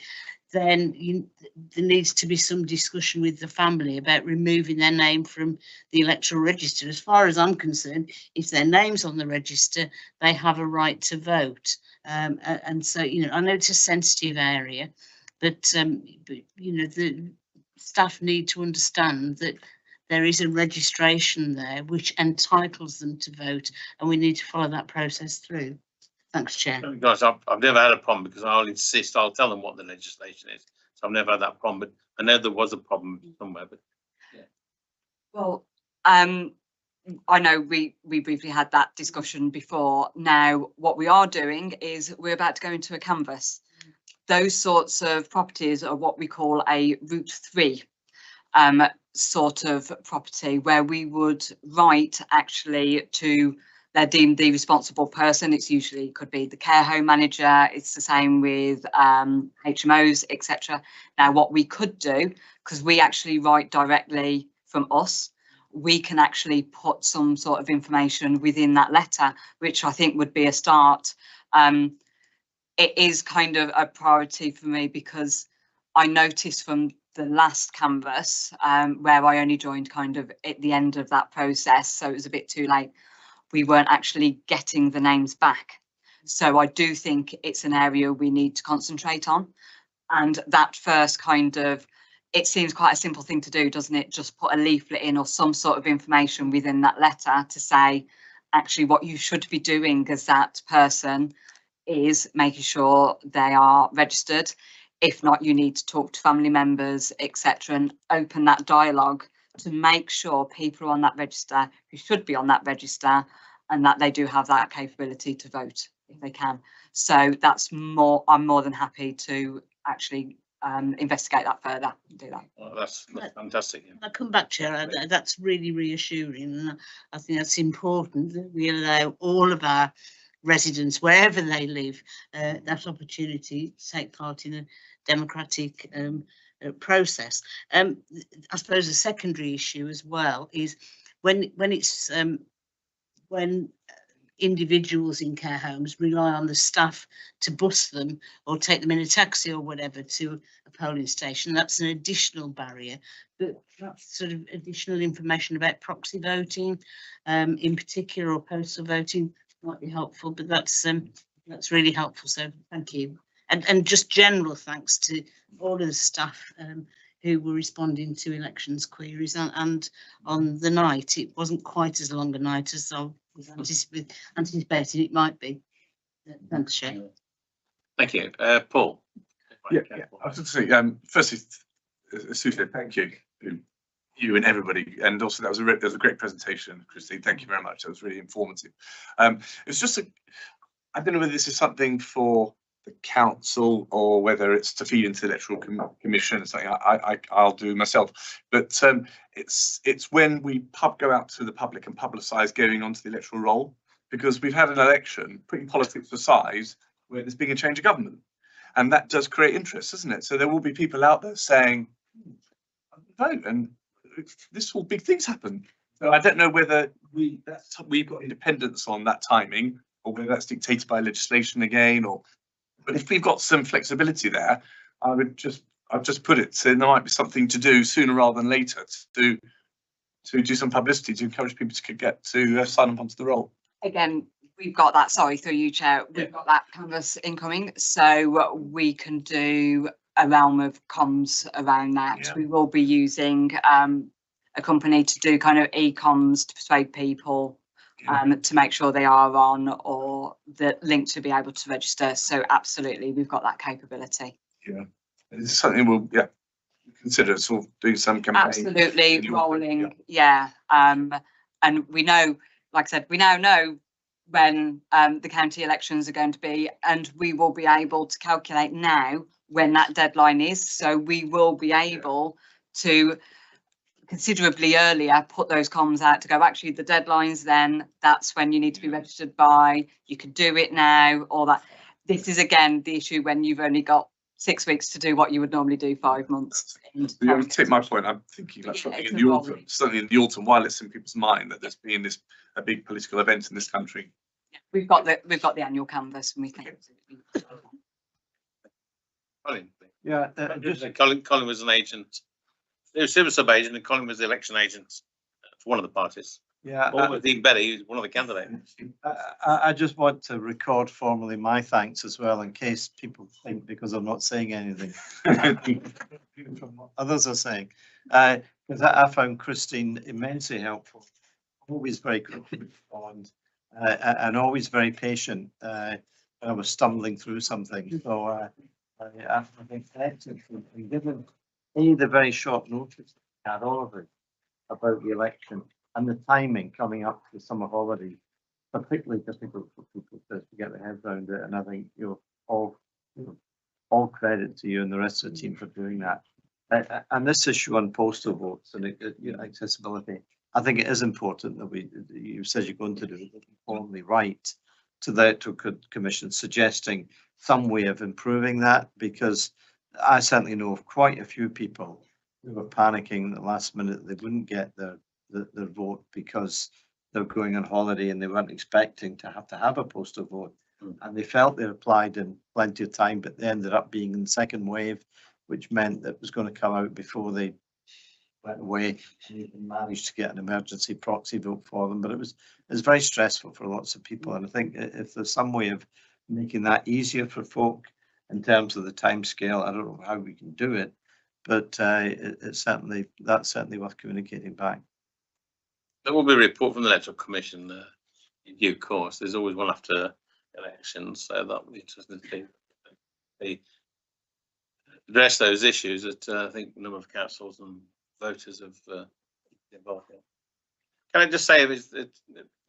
then there needs to be some discussion with the family about removing their name from the electoral register. As far as I'm concerned, if their name's on the register, they have a right to vote. And so, you know, I know it's a sensitive area, but you know, the staff need to understand that there is a registration there which entitles them to vote, and we need to follow that process through. Thanks, Chair. Guys, I've never had a problem because I'll insist, I'll tell them what the legislation is. So I've never had that problem, but I know there was a problem somewhere, but yeah. Well, I know we briefly had that discussion before. Now, what we are doing is we're about to go into a canvass. Those sorts of properties are what we call a Route 3 sort of property, where we would write actually to, they're deemed the responsible person. It's usually could be the care home manager. It's the same with HMOs, etc. Now, what we could do, because we actually write directly from us, we can actually put some sort of information within that letter, which I think would be a start. It is kind of a priority for me because I noticed from the last canvass, where I only joined kind of at the end of that process, so it was a bit too late, we weren't actually getting the names back. So I do think it's an area we need to concentrate on. And that first kind of, it seems quite a simple thing to do, doesn't it? Just put a leaflet in or some sort of information within that letter to say, actually, what you should be doing as that person is making sure they are registered. If not, you need to talk to family members, etc., and open that dialogue to make sure people are on that register who should be on that register, and that they do have that capability to vote if they can. So that's more, I'm more than happy to actually investigate that further and do that. Well, that's fantastic. Yeah. I come back, Chair, that's really reassuring, and I think that's important that we allow all of our residents, wherever they live, that opportunity to take part in a democratic process. I suppose a secondary issue as well is when it's when individuals in care homes rely on the staff to bus them or take them in a taxi or whatever to a polling station. That's an additional barrier, but that's sort of additional information about proxy voting in particular, or postal voting might be helpful, but that's really helpful, so thank you. And just general thanks to all of the staff who were responding to elections queries, and on the night it wasn't quite as long a night as I was anticipating it might be. Thanks, Chair. Thank you. Paul. Yeah, I was going to say, firstly, Susan, thank you, you and everybody, and also that was a great presentation, Christine. Thank you very much. That was really informative. It's just I don't know whether this is something for the council or whether it's to feed into the electoral commission. It's something I'll do myself, but it's when we go out to the public and publicise going onto the electoral roll, because we've had an election, putting politics aside, where there's been a change of government. And that does create interest, doesn't it? So there will be people out there saying, vote, and this will big things happen. So I don't know whether we've got independence on that timing, or whether that's dictated by legislation again, but if we've got some flexibility there, I've just put it, so there might be something to do sooner rather than later to do some publicity to encourage people to get to sign up onto the roll. Again, we've got that, sorry, through you, Chair, we've got that canvas incoming, so we can do a realm of comms around that. Yeah. We will be using a company to do kind of e-comms to persuade people to make sure they are on, or the link to be able to register. So absolutely, we've got that capability. Yeah, it's something we'll consider sort of doing some campaign. Absolutely, rolling, yeah. And we know, like I said, we now know when the county elections are going to be, and we will be able to calculate now when that deadline is. So we will be able to considerably earlier put those comms out to go, actually the deadline's then, that's when you need to be registered by, you can do it now, or that. This is again the issue when you've only got 6 weeks to do what you would normally do 5 months. You take my point. I'm thinking like something in the autumn, certainly in the autumn, while it's in people's mind that there's been a big political event in this country. We've got the annual canvas, and we can. Colin. Yeah, Colin was an agent. He was civil sub agent, and Colin was the election agent for one of the parties. yeah. Or with Dean Berry, he was one of the candidates. I just want to record formally my thanks as well, in case people think because I'm not saying anything from what others are saying. Because I found Christine immensely helpful, always very quick to respond, and always very patient when I was stumbling through something. So I think excellent, and given the very short notice we had all of it about the election and the timing coming up to the summer holidays, particularly difficult for people to get their heads around it. And I think all credit to you and the rest of the team for doing that. And this issue on postal votes and accessibility, I think it is important that you said you're going to do it formally right to the Electoral Commission, suggesting some way of improving that, because I certainly know of quite a few people who were panicking at the last minute they wouldn't get their vote because they were going on holiday and they weren't expecting to have a postal vote. And they felt they applied in plenty of time, but they ended up being in the second wave, which meant that it was going to come out before they went away, and you managed to get an emergency proxy vote for them. But it was very stressful for lots of people. And I think if there's some way of making that easier for folk in terms of the time scale, I don't know how we can do it, but that's certainly worth communicating back. There will be a report from the Electoral Commission in due course. There's always one after elections, so that will be interesting to see. They address those issues that I think a number of councils and voters have involved in. Can I just say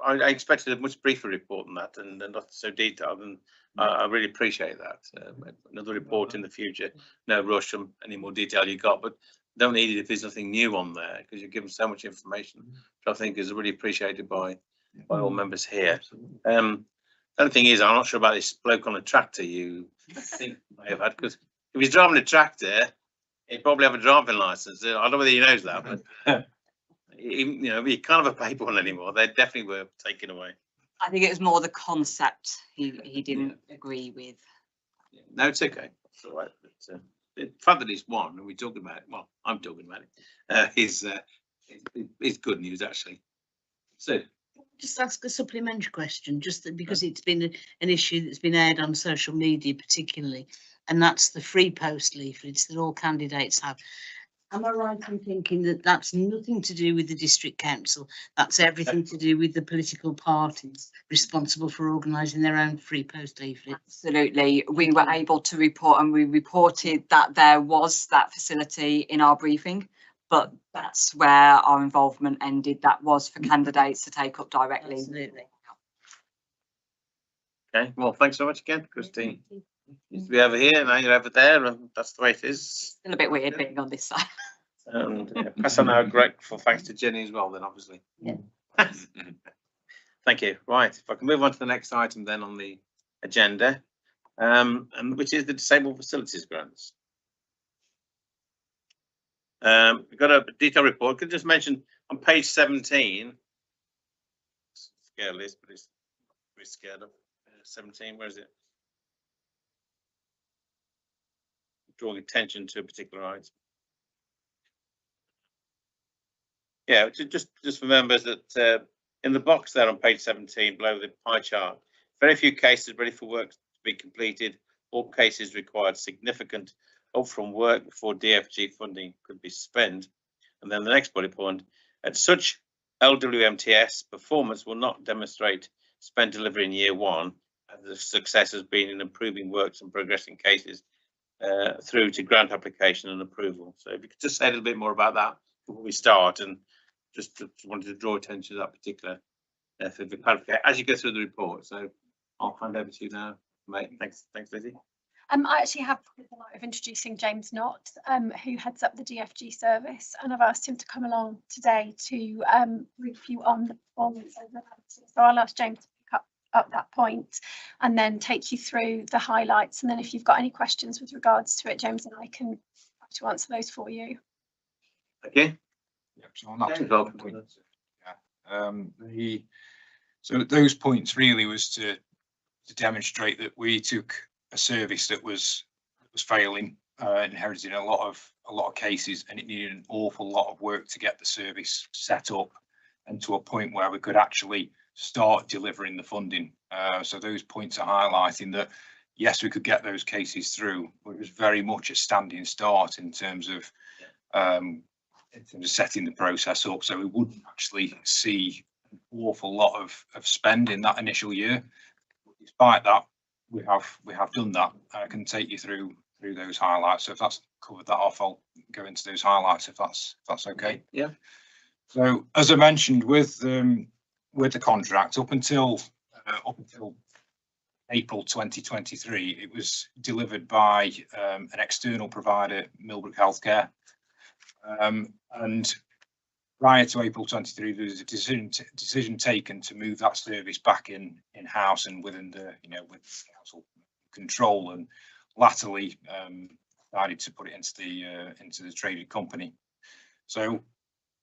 I expected a much briefer report than that, and not so detailed, and I really appreciate that. Another report in the future, no rush on any more detail you got, but don't need it if there's nothing new on there, because you've given so much information, which I think is really appreciated by all members here. The other thing is, I'm not sure about this bloke on a tractor you think may have had, because if he's driving a tractor, he'd probably have a driving license. I don't know whether he knows that, but he can't have a paper one anymore. They definitely were taken away. I think it was more the concept he didn't agree with. No, it's okay. It's all right. But, the fact that he's won, and we're talking about it, well, I'm talking about it, is good news, actually. So, just ask a supplementary question, just because it's been an issue that's been aired on social media particularly, and that's the free post leaflets that all candidates have. Am I right in thinking that that's nothing to do with the district council? That's everything to do with the political parties responsible for organising their own free post leaflets? Absolutely. We were able to report, and we reported that there was that facility in our briefing, but that's where our involvement ended. That was for candidates to take up directly. Absolutely. okay, well, thanks so much again, Christine. Used to be over here, now you're over there, and that's the way it is. Still a bit weird being on this side. And pass on our grateful thanks to Jenny as well, then, obviously. Yeah. Thank you. Right, if I can move on to the next item then on the agenda, and which is the disabled facilities grants. We've got a detailed report. Could just mention on page 17, scale list, but it's pretty scared of 17. Where is it? Drawing attention to a particular item. Yeah, just for members that in the box there on page 17 below the pie chart, very few cases ready for work to be completed. All cases required significant upfront work before DFG funding could be spent. And then the next bullet point, at such LWMTS performance will not demonstrate spend delivery in year one, and the success has been in improving works and progressing cases through to grant application and approval. So if you could just say a little bit more about that before we start, and just wanted to draw attention to that particular for the clarification as you go through the report. So I'll hand over to you now, mate. Thanks, Lizzie. I actually have the delight of introducing James Knott, who heads up the DFG service, and I've asked him to come along today to brief you on the performance of the so I'll ask James to pick up that point and then take you through the highlights, and then if you've got any questions with regards to it, James and I can try to answer those for you. Okay. Yep, so on that point, so those points really was to demonstrate that we took a service that was failing, inheriting a lot of cases, and it needed an awful lot of work to get the service set up and to a point where we could actually start delivering the funding. So those points are highlighting that yes, we could get those cases through, but it was very much a standing start in terms of setting the process up. So we wouldn't actually see an awful lot of spend in that initial year. But despite that, we have done that. I can take you through those highlights. So if that's covered that off, I'll go into those highlights if that's okay. Yeah. So as I mentioned, with the contract up until April 2023, it was delivered by an external provider, Millbrook Healthcare. And prior to April 23, there was a decision taken to move that service back in-house and within the with council control, and latterly decided to put it into the traded company. So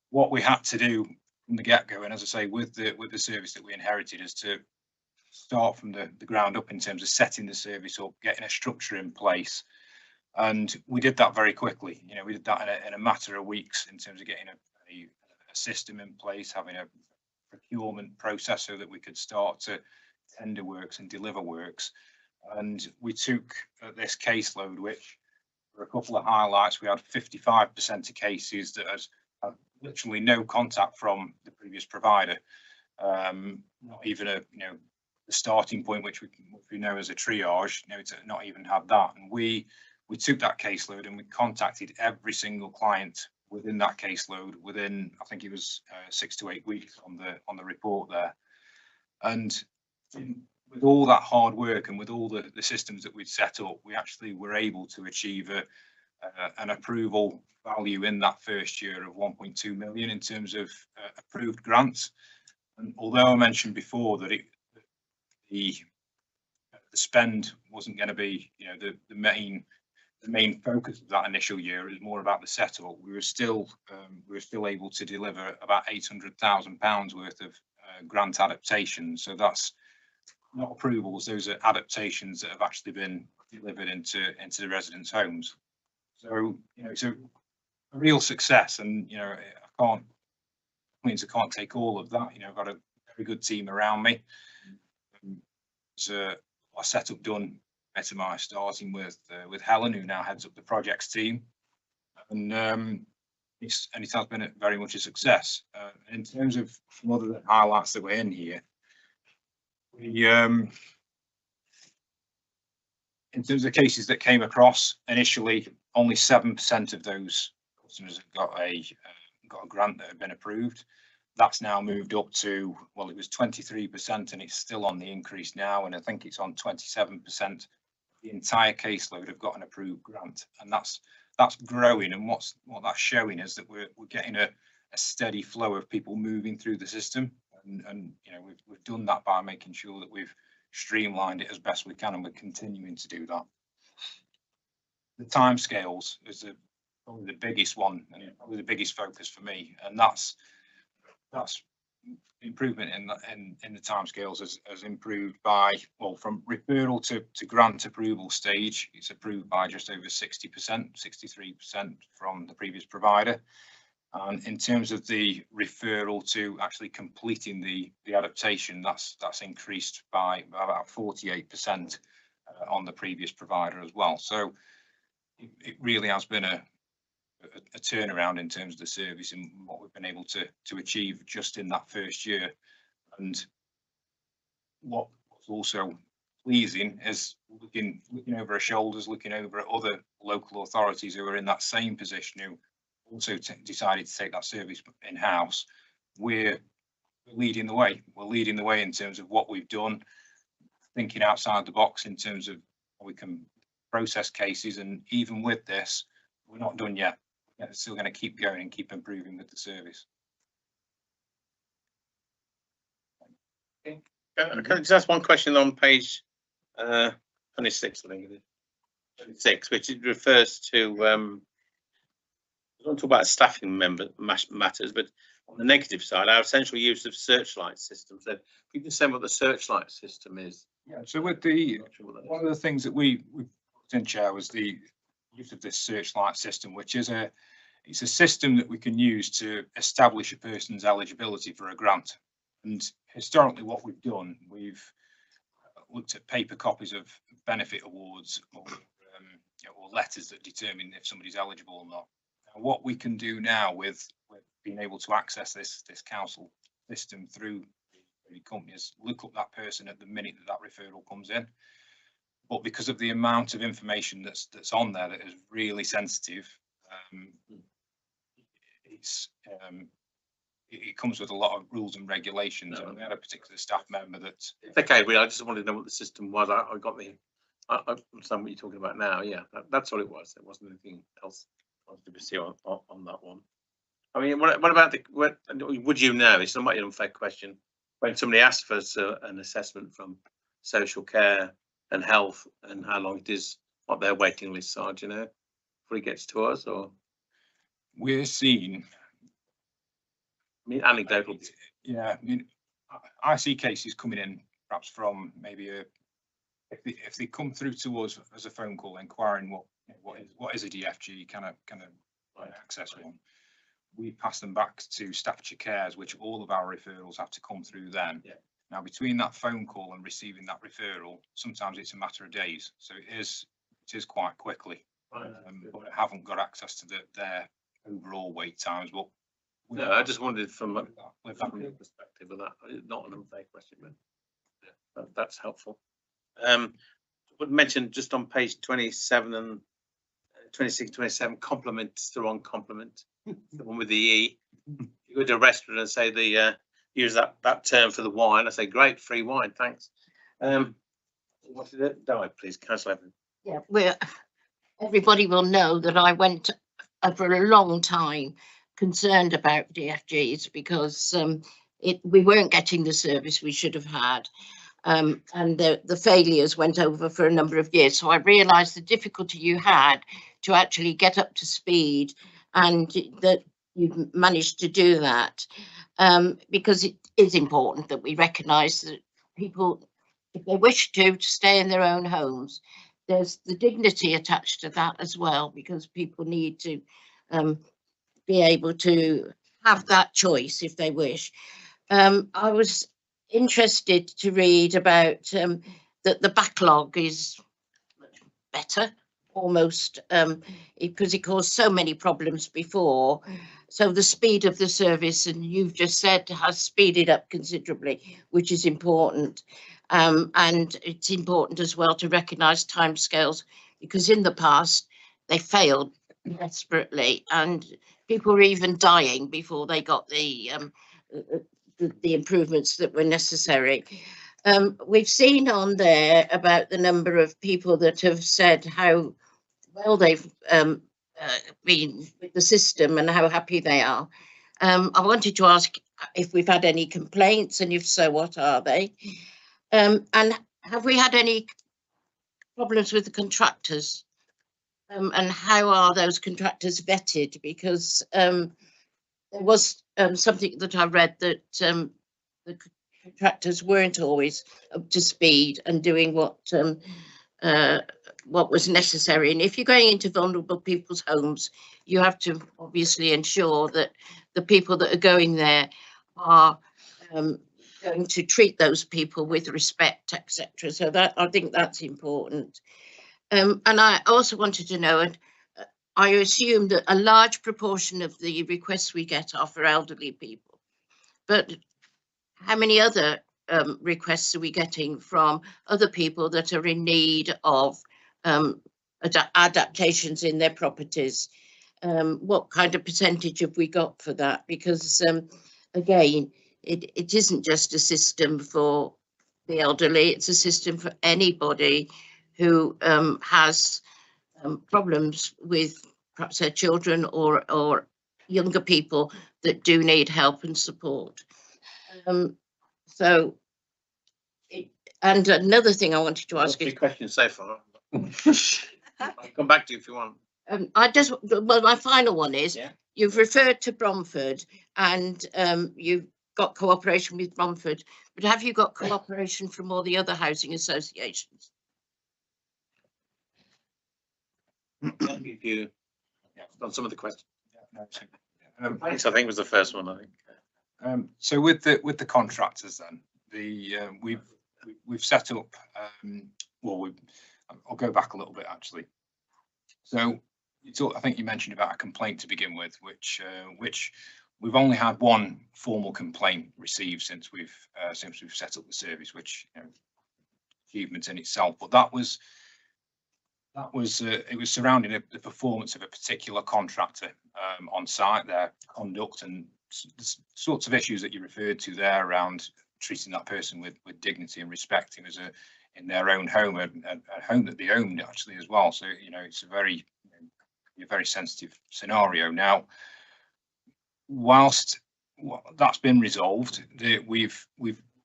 what we had to do from the get-go, and as I say, with the service that we inherited, is to start from the ground up in terms of setting the service up, getting a structure in place. And we did that very quickly. We did that in a matter of weeks in terms of getting a system in place, having a procurement process so that we could start to tender works and deliver works. And we took this caseload, which for a couple of highlights, we had 55% of cases that had literally no contact from the previous provider, not even the starting point, which we know as a triage, to not even have that. And we took that caseload and we contacted every single client within that caseload within, I think it was 6 to 8 weeks on the report there. And with all that hard work and with all the systems that we'd set up, we actually were able to achieve an approval value in that first year of 1.2 million in terms of approved grants. And although I mentioned before that the spend wasn't going to be, you know, the main focus of that initial year, is more about the setup. We were still able to deliver about £800,000 worth of grant adaptations. So that's not approvals; those are adaptations that have actually been delivered into the residents' homes. So, you know, it's a real success, and you know, I can't take all of that. You know, I've got a very good team around me. So I setup done better my starting with Helen, who now heads up the projects team, and it has been very much a success. In terms of some other highlights that were in here, we in terms of the cases that came across initially, only 7% of those customers got a grant that had been approved. That's now moved up to, well, it was 23%, and it's still on the increase now, and I think it's on 27%. The entire caseload have got an approved grant, and that's growing. And what that's showing is that we're getting a steady flow of people moving through the system, and you know, we've done that by making sure that we've streamlined it as best we can, and we're continuing to do that. The timescales is probably the biggest one, and probably the biggest focus for me, and that's improvement in the timescales has improved by, well, from referral to grant approval stage, it's approved by just over 60%, 63% from the previous provider. And in terms of the referral to actually completing the adaptation, that's increased by about 48% on the previous provider as well. So it really has been a turnaround in terms of the service and what we've been able to achieve just in that first year. And what's also pleasing is looking over our shoulders, looking over at other local authorities who are in that same position, who also decided to take that service in-house. We're leading the way. We're leading the way in terms of what we've done, thinking outside the box in terms of how we can process cases. And even with this, we're not done yet. We're still going to keep going and keep improving with the service. Can I just ask one question on page 26, I think it is, 26, which it refers to, I don't talk about staffing matters, but on the negative side, our essential use of searchlight systems. So if you can say what the searchlight system is. Yeah, so with one of the things that we put in, Chair, was the use of this searchlight system, which is it's a system that we can use to establish a person's eligibility for a grant. And historically, what we've done, we've looked at paper copies of benefit awards or letters that determine if somebody's eligible or not. Now, what we can do now with being able to access this council system through the companies, look up that person at the minute that referral comes in. But because of the amount of information that's on there that is really sensitive, it comes with a lot of rules and regulations. And we had a particular staff member that. It's okay, I just wanted to know what the system was. I understand what you're talking about now. Yeah, that's all it was. There wasn't anything else I wanted to see on that one. I mean, what about would you know? It's not an unfair question. When somebody asks for an assessment from social care and health, and how long it is, what their waiting lists are, do you know, before it gets to us? Or we're seeing, I mean, anecdotal. Yeah, I mean, I see cases coming in perhaps from maybe if they come through to us as a phone call inquiring what is a DFG, can I access one, we pass them back to Staffordshire Cares, which all of our referrals have to come through them. Yeah. Now, between that phone call and receiving that referral, sometimes it's a matter of days. So it is quite quickly. Right. But I haven't got access to their overall wait times. But no, I just wondered from the perspective of that. Not an unfair question, but yeah, that's helpful. Would mention just on page 27 and 26, 27, complement the wrong complement. the one with the E. You go to a restaurant and say use that term for the wine. I say, great, free wine, thanks. What did it? Di, please, Councillor Evans. Yeah, everybody will know that I went for a long time concerned about DFGs because we weren't getting the service we should have had. And the failures went over for a number of years. So I realised the difficulty you had to actually get up to speed, and that you've managed to do that, because it is important that we recognise that people, if they wish to stay in their own homes, there's the dignity attached to that as well, because people need to be able to have that choice if they wish. I was interested to read about that the backlog is much better, almost, because it caused so many problems before. So the speed of the service, and you've just said, has speeded up considerably, which is important. And it's important as well to recognise timescales, because in the past they failed desperately, and people were even dying before they got the improvements that were necessary. We've seen on there about the number of people that have said how well they've been with the system and how happy they are. I wanted to ask if we've had any complaints, and if so, what are they? And have we had any problems with the contractors? And how are those contractors vetted? Because there was something that I read that the contractors weren't always up to speed and doing what was necessary. And if you're going into vulnerable people's homes, you have to obviously ensure that the people that are going there are going to treat those people with respect, etc. So that, I think that's important. And I also wanted to know, and I assume that a large proportion of the requests we get are for elderly people, but how many other requests are we getting from other people that are in need of adaptations in their properties? What kind of percentage have we got for that? Because again, it isn't just a system for the elderly, it's a system for anybody who has problems with perhaps their children or younger people that do need help and support. So, and another thing I wanted to ask you. is, Questions so far. I'll come back to you if you want. well, my final one is, Yeah. You've referred to Bromford, and you've got cooperation with Bromford, but have you got cooperation from all the other housing associations? I'll give you on some of the questions. Thanks. I think was the first one. I think. So with the contractors, then we've set up. I'll go back a little bit actually. So I think you mentioned about a complaint to begin with, which we've only had one formal complaint received since we've set up the service, which achievement in itself. But it was surrounding the performance of a particular contractor on site, their conduct and sorts of issues that you referred to there around treating that person with dignity and respect. It was in their own home, a home that they owned actually as well. So it's a very sensitive scenario. Now, whilst that's been resolved, we've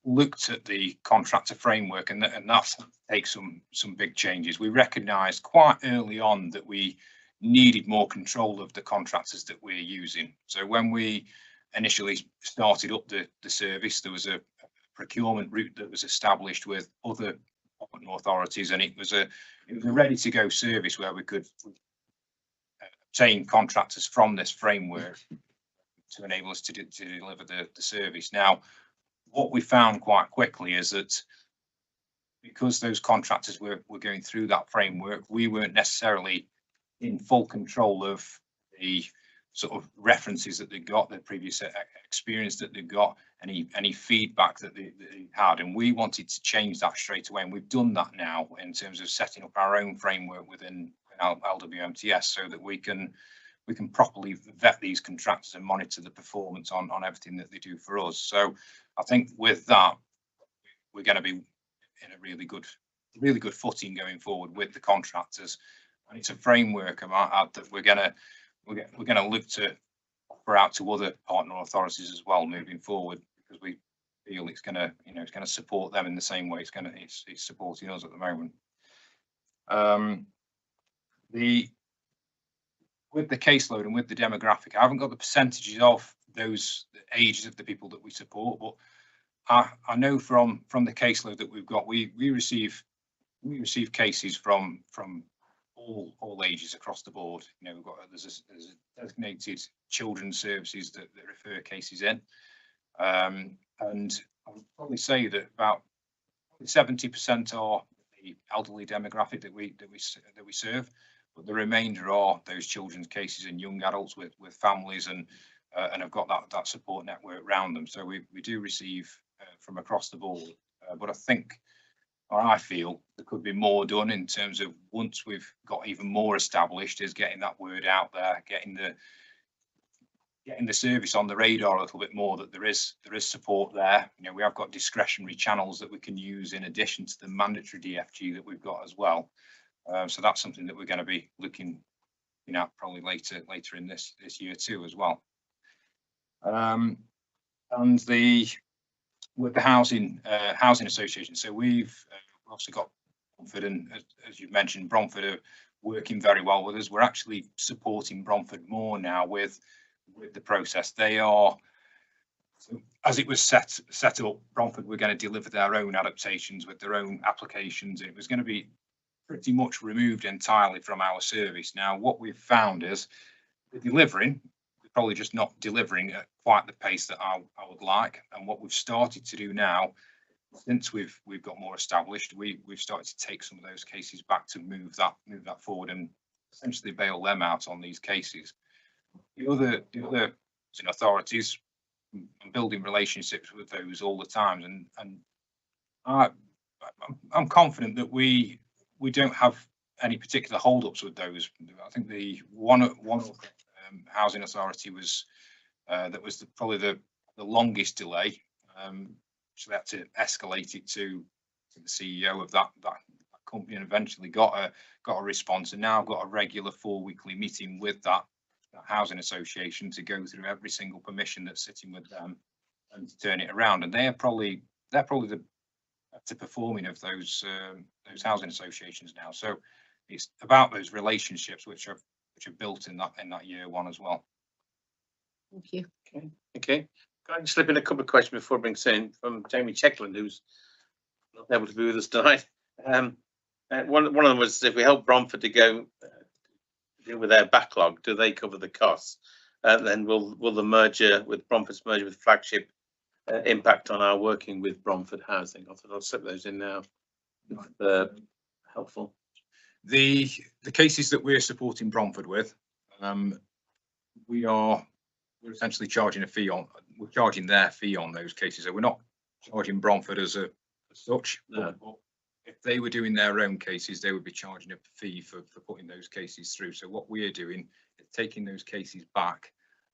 looked at the contractor framework, and that takes some big changes. We recognised quite early on that we needed more control of the contractors that we're using. So when we initially started up the service, there was a procurement route that was established with other authorities, and it was a ready to go service where we could obtain contractors from this framework to enable us to deliver the service. Now, what we found quite quickly is that because those contractors were going through that framework, we weren't necessarily in full control of the sort of references that they got, the previous experience that they got, any feedback that they had, and we wanted to change that straight away, and we've done that now in terms of setting up our own framework within our LWMTS, so that we can properly vet these contractors and monitor the performance on everything that they do for us. So I think with that, we're going to be in a really good footing going forward with the contractors, and it's a framework that we're going to look to offer out to other partner authorities as well moving forward, because we feel it's going to, you know, it's going to support them in the same way it's supporting us at the moment. With the caseload and with the demographic, I haven't got the percentages of those ages of the people that we support, but I know from the caseload that we've got, we receive cases from all ages across the board. You know, there's a designated children's services that refer cases in, and I would probably say that about 70% are the elderly demographic that we serve, but the remainder are those children's cases and young adults with families and have got that support network around them. So we do receive from across the board, but I think, or I feel, there could be more done in terms of, once we've got even more established, is getting that word out there, getting the service on the radar a little bit more, that there is support there. You know, we have got discretionary channels that we can use in addition to the mandatory DFG that we've got as well. So that's something that we're going to be looking at probably later in this year too as well. And with the housing association, so we've also got Bromford, and as you've mentioned, Bromford are working very well with us. We're actually supporting Bromford more now with the process. They are, so as it was set up, Bromford were going to deliver their own adaptations with their own applications, and it was going to be pretty much removed entirely from our service. Now, what we've found is the delivering, we're probably just not delivering at quite the pace that I would like. And what we've started to do now, since we've got more established, we've started to take some of those cases back to move that forward and essentially bail them out on these cases. The other authorities, I'm building relationships with those all the time, and I'm confident that we don't have any particular hold-ups with those. I think the one housing authority was that was probably the longest delay. So they had to escalate it to the CEO of that company, and eventually got a response. And now I've got a regular 4-weekly meeting with that housing association to go through every single permission that's sitting with them and to turn it around. And they're probably the better performing of those housing associations now. So it's about those relationships which are built in that year one as well. Thank you. Okay. Can I just slip in a couple of questions before I bring in from Jamie Checkland, who's not able to be with us tonight. One of them was, if we help Bromford to go deal with their backlog, do they cover the costs? Then will the merger with Bromford's merger with Flagship impact on our working with Bromford Housing? I thought I'll slip those in now. Helpful. The cases that we're supporting Bromford with, we're essentially charging a fee on. We're charging their fee on those cases. So we're not charging Bromford as such. No. But if they were doing their own cases, they would be charging a fee for putting those cases through. So what we're doing is taking those cases back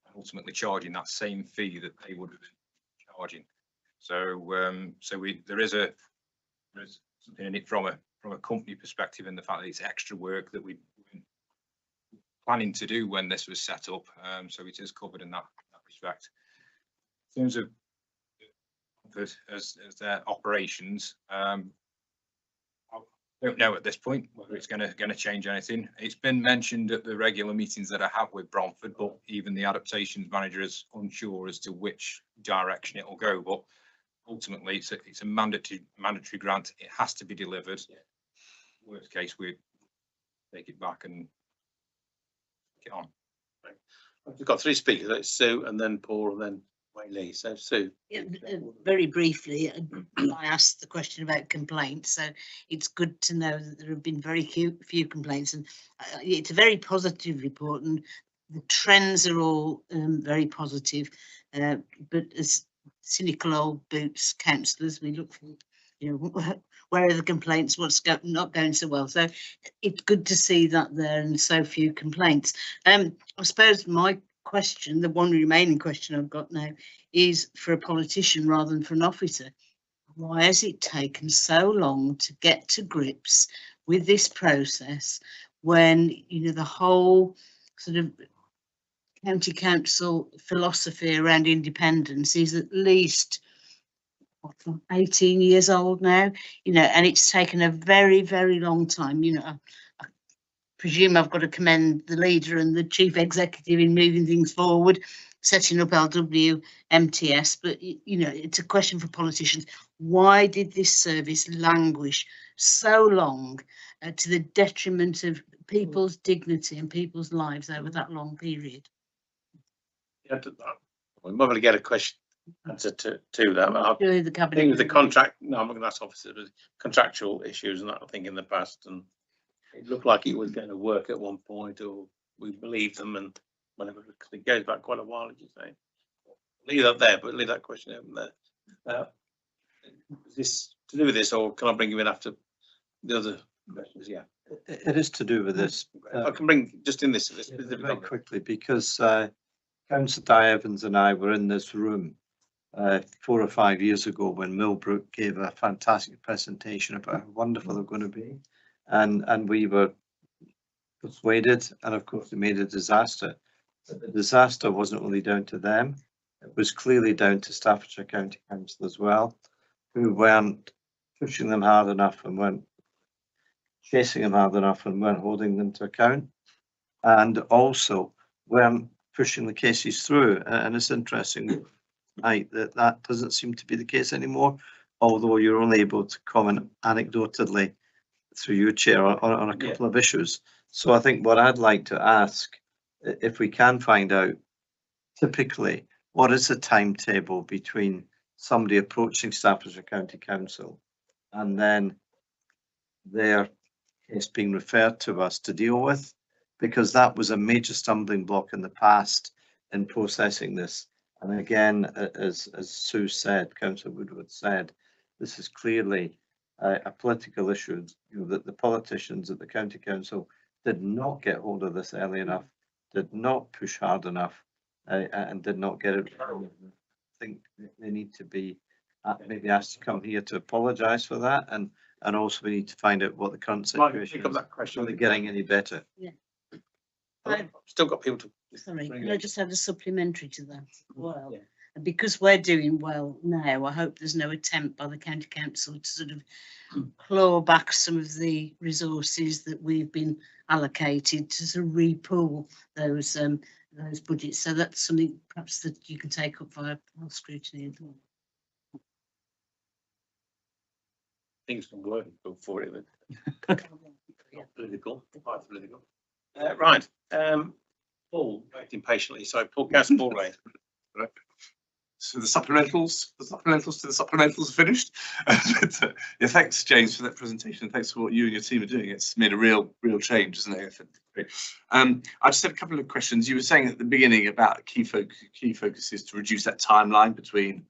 and ultimately charging that same fee that they would have been charging. So there is something in it from a company perspective, in the fact that it's extra work that we planning to do when this was set up. So it is covered in that respect. In terms of as their operations, I don't know at this point whether it's going to change anything. It's been mentioned at the regular meetings that I have with Bromford, but even the adaptations manager is unsure as to which direction it will go. But ultimately, it's a mandatory grant. It has to be delivered. Worst case, we take it back and get on. We've got 3 speakers. It's Sue, and then Paul, and then Wayne Lee. So Sue. Yeah, very briefly, I asked the question about complaints, so it's good to know that there have been very few complaints, and it's a very positive report, and the trends are all very positive. But as cynical old boots councillors, we look for you know, where are the complaints, what's not going so well. So it's good to see that there and so few complaints. I suppose my question, the one remaining question I've got now, is for a politician rather than for an officer. Why has it taken so long to get to grips with this process when, you know, the whole sort of county council philosophy around independence is at least 18 years old now, you know, and it's taken a very, very long time. You know, I presume I've got to commend the leader and the chief executive in moving things forward, setting up LWMTS, but you know, it's a question for politicians. Why did this service languish so long to the detriment of people's dignity and people's lives over that long period? Yeah, we might want get a question answer to that. I Really, the think cabinet. the contract, no, I'm not going to ask officers, but contractual issues and that, I think in the past, and it looked like it was going to work at one point, or we believed them, and whatever, because it goes back quite a while, as you say. Leave that there, but leave that question open there. Is this to do with this, or can I bring you in after the other questions? Yeah. It is to do with this. I can bring just in this Very quickly, because Councillor Di Evans and I were in this room 4 or 5 years ago when Millbrook gave a fantastic presentation about how wonderful they're going to be, and we were persuaded, and of course it made a disaster. But the disaster wasn't only down to them, it was clearly down to Staffordshire County Council as well, who weren't pushing them hard enough and weren't chasing them hard enough and weren't holding them to account, and also weren't pushing the cases through. And it's interesting, right, that doesn't seem to be the case anymore, although you're only able to comment anecdotally through your chair on a couple of issues. So I think what I'd like to ask, if we can find out, typically, what is the timetable between somebody approaching Staffordshire County Council and then their case being referred to us to deal with? Because that was a major stumbling block in the past in processing this. And again, as Sue said, Councillor Woodward said, this is clearly a political issue, you know, that the politicians at the County Council did not get hold of this early enough, did not push hard enough, and did not get it. I think they need to be maybe asked to come here to apologise for that, and also we need to find out what the current situation is. That question. Are they getting any better? Yeah. I've still got people to. Sorry, can I just add a supplementary to that as well? Yeah. And because we're doing well now, I hope there's no attempt by the County Council to sort of claw back some of the resources that we've been allocated to sort of repool those budgets. So that's something perhaps that you can take up via scrutiny as well. Things can work for it. Political, quite political. Right. Paul, waiting patiently. So Paul, Councillor Paul Ray. Right. So the supplementals to the supplementals are finished. But, yeah, thanks, James, for that presentation. Thanks for what you and your team are doing. It's made a real change, isn't it? I just had a couple of questions. You were saying at the beginning about key focuses to reduce that timeline between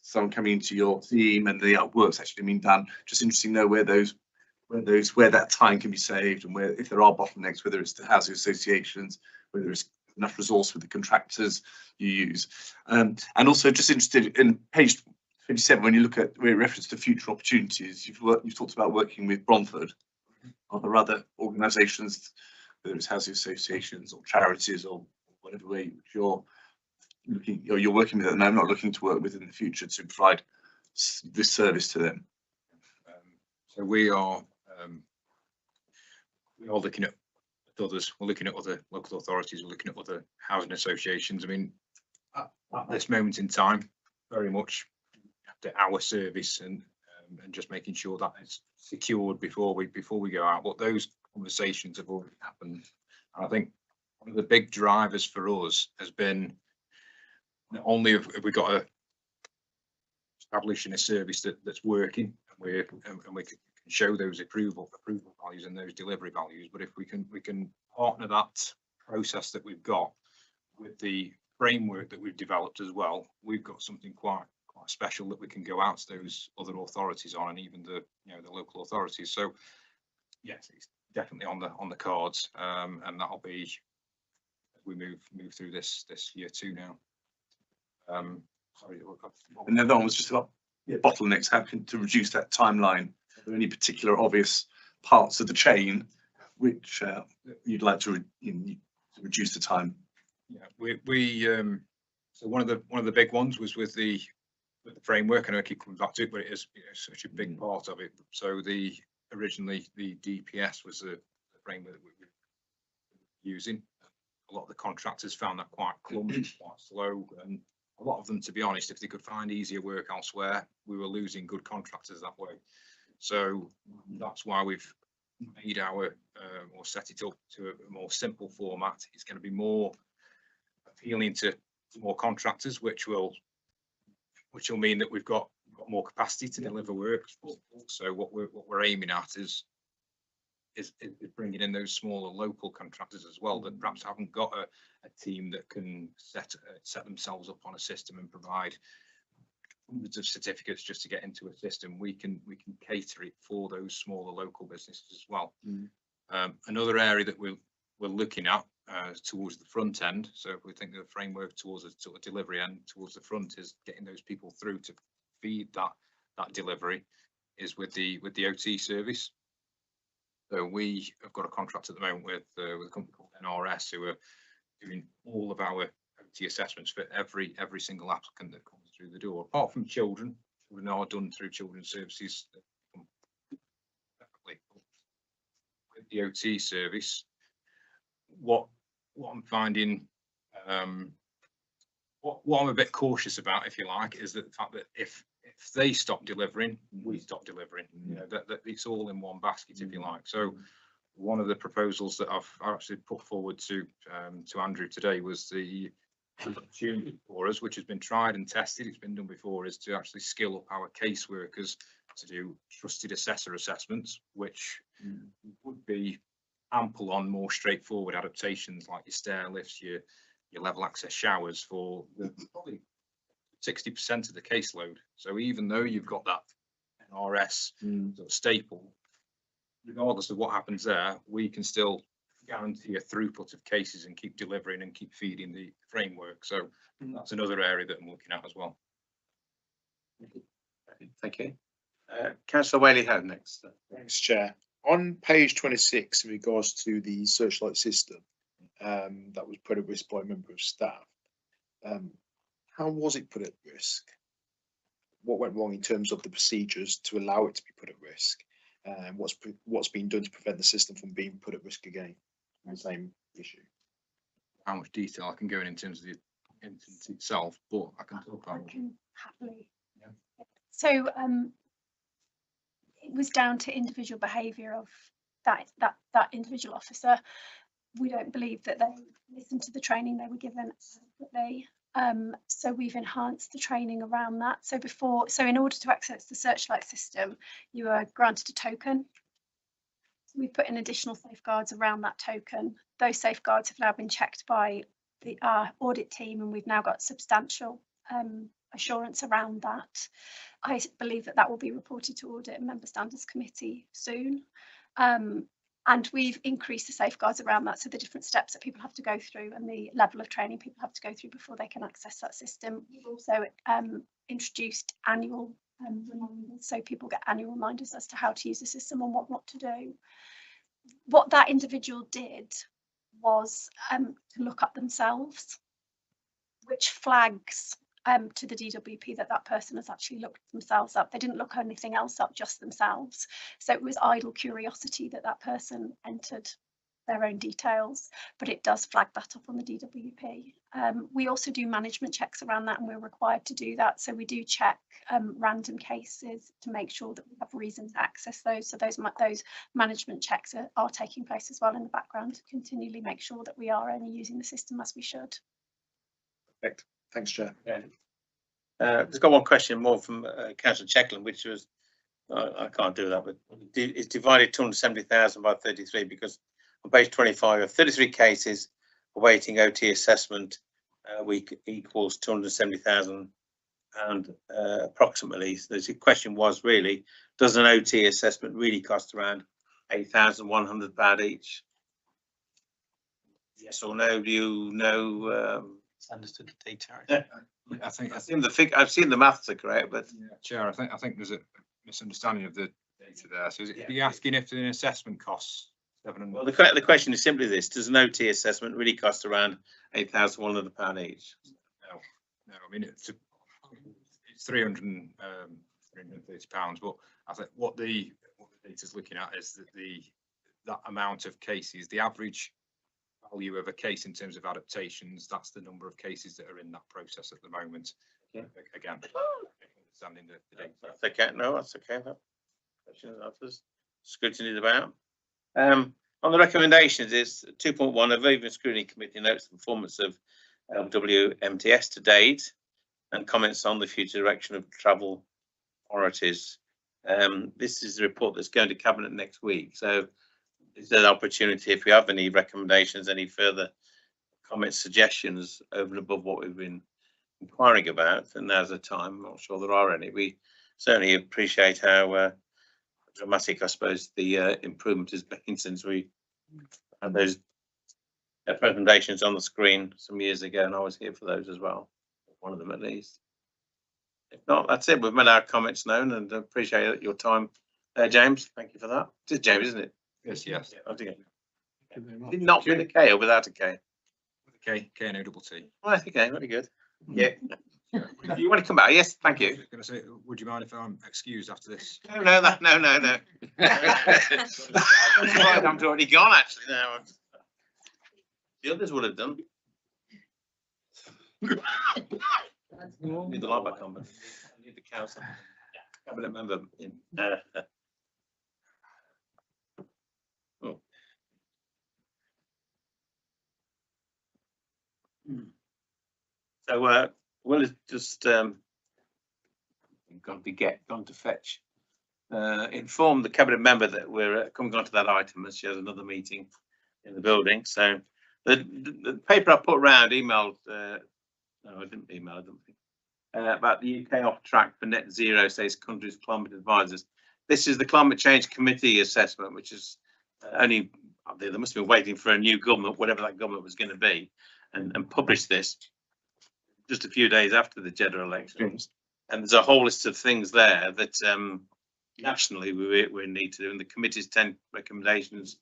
someone coming into your team and the work's actually being done. Just interesting to know where that time can be saved, and where, if there are bottlenecks, whether it's the housing associations, whether it's enough resource with the contractors you use. And also just interested in page 57, when you look at where it reference to future opportunities, you've talked about working with Bromford. Are there other organisations, whether it's housing associations or charities or whatever way you're looking, or you're working with them now, not looking to work with in the future to provide this service to them? So we are looking at others. We're looking at other local authorities. We're looking at other housing associations. I mean, at this moment in time, very much after our service and just making sure that it's secured before we go out. But those conversations have already happened. And I think one of the big drivers for us has been not only have we got to establishing a service that's working, and we can show those approval values and those delivery values, but if we can partner that process that we've got with the framework that we've developed as well, we've got something quite quite special that we can go out to those other authorities on, and even the the local authorities. So yes, it's definitely on the cards, and that'll be as we move through this year 2 now. Sorry, And the other one was just about bottlenecks, how to reduce that timeline. Are there any particular obvious parts of the chain which you'd like to reduce the time? Yeah, we so one of the big ones was with the framework, and I keep coming back to it, but it is such a big part of it. So originally the DPS was the framework that we were using. A lot of the contractors found that quite clumsy, quite slow, and a lot of them, to be honest, if they could find easier work elsewhere, we were losing good contractors that way. So that's why we've made our or set it up to a more simple format. It's going to be more appealing to more contractors, which will mean that we've got more capacity to deliver work. So what we're aiming at is bringing in those smaller local contractors as well, that perhaps haven't got a team that can set themselves up on a system and provide hundreds of certificates just to get into a system. We can cater it for those smaller local businesses as well. Another area that we're looking at towards the front end, so if we think of the framework towards a sort of delivery end, towards the front is getting those people through to feed that delivery, is with the OT service. So we have got a contract at the moment with a company called NRS, who are doing all of our OT assessments for every single applicant that comes through the door, apart from children. Children are done through children's services. With the OT service, what I'm finding, what I'm a bit cautious about, if you like, is that the fact that if they stop delivering, we stop delivering. That it's all in one basket, if you like. So one of the proposals that I've actually put forward to Andrew today was the opportunity for us, which has been tried and tested, it's been done before, is to actually skill up our caseworkers to do trusted assessor assessments, which would be ample on more straightforward adaptations like your stair lifts, your level access showers for probably 60% of the caseload. So even though you've got that NRS sort of staple, regardless of what happens there, we can still guarantee a throughput of cases and keep delivering and keep feeding the framework. So that's another area that I'm looking at as well. Thank you. Councillor Whaley-Howe next. Thanks, Chair. On page 26, in regards to the searchlight system that was put at risk by a member of staff, how was it put at risk? What went wrong in terms of the procedures to allow it to be put at risk? And what's been done to prevent the system from being put at risk again? The same issue. How much detail I can go in terms of the incident itself, but I can talk about. I can happily. Yeah. So it was down to individual behaviour of that individual officer. We don't believe that they listened to the training they were given adequately. So we've enhanced the training around that. So in order to access the searchlight system, you are granted a token. So we put in additional safeguards around that token. Those safeguards have now been checked by our audit team, and we've now got substantial assurance around that. I believe that will be reported to Audit and Member Standards Committee soon. And we've increased the safeguards around that, so the different steps that people have to go through and the level of training people have to go through before they can access that system. We've also introduced annual reminders, so people get annual reminders as to how to use the system and what not to do. What that individual did was to look up themselves, which flags to the DWP that person has actually looked themselves up. They didn't look anything else up, just themselves. So it was idle curiosity that person entered their own details, but it does flag that up on the DWP. We also do management checks around that, and we're required to do that. So we do check random cases to make sure that we have reason to access those. So those management checks are taking place as well in the background to continually make sure that we are only using the system as we should. Perfect. Thanks, Chair. Yeah. Just got one question more from Councillor Checkland, which was, I can't do that, but it's divided 270,000 by 33, because on page 25 of 33 cases awaiting OT assessment week equals 270,000 approximately. So the question was really, does an OT assessment really cost around £8,100 each? Yes or no? Do you know? It's understood the data. I think, I've seen the maths are correct, but Chair, I think there's a misunderstanding of the data there. So are you asking if an assessment costs 700? well, the question is simply this: does an OT assessment really cost around £8,100 each? No, I mean, it's £330, but I think what the data's looking at is that that amount of cases, the average value of a case in terms of adaptations, that's the number of cases that are in that process at the moment. Okay. Again, understanding the data. That's okay. No, that's okay. That question and answers. Scrutiny is about. On the recommendations is 2.1, a Viva Scrutiny Committee notes the performance of WMTS to date and comments on the future direction of travel priorities. This is the report that's going to Cabinet next week. So is there an opportunity, if we have any recommendations, any further comments, suggestions over and above what we've been inquiring about, and now's the time. I'm not sure there are any. We certainly appreciate how dramatic, I suppose, the improvement has been since we had those presentations on the screen some years ago, and I was here for those as well, one of them at least. If not, that's it. We've made our comments known and appreciate your time, James. Thank you for that. It's James, isn't it? Yes. I think it not with a K or without a K. K-N-O-T-T. Well, okay, very good. Yeah. You want to come back? Yes, thank you. Going to say, would you mind if I'm excused after this? No. I'm already gone, actually. Now the others would have done. Need the light back on, but I need the council. Cabinet member in. Oh. So Will is just gone to fetch. Inform the cabinet member that we're coming on to that item as she has another meeting in the building. So the paper I put around emailed. No, I didn't email. I don't think about the UK off track for net zero, says countries' climate advisors. This is the Climate Change Committee assessment, which is only they must have been waiting for a new government, whatever that government was going to be, and published this just a few days after the general elections. And there's a whole list of things there that nationally we need to do, and the committee's 10 recommendations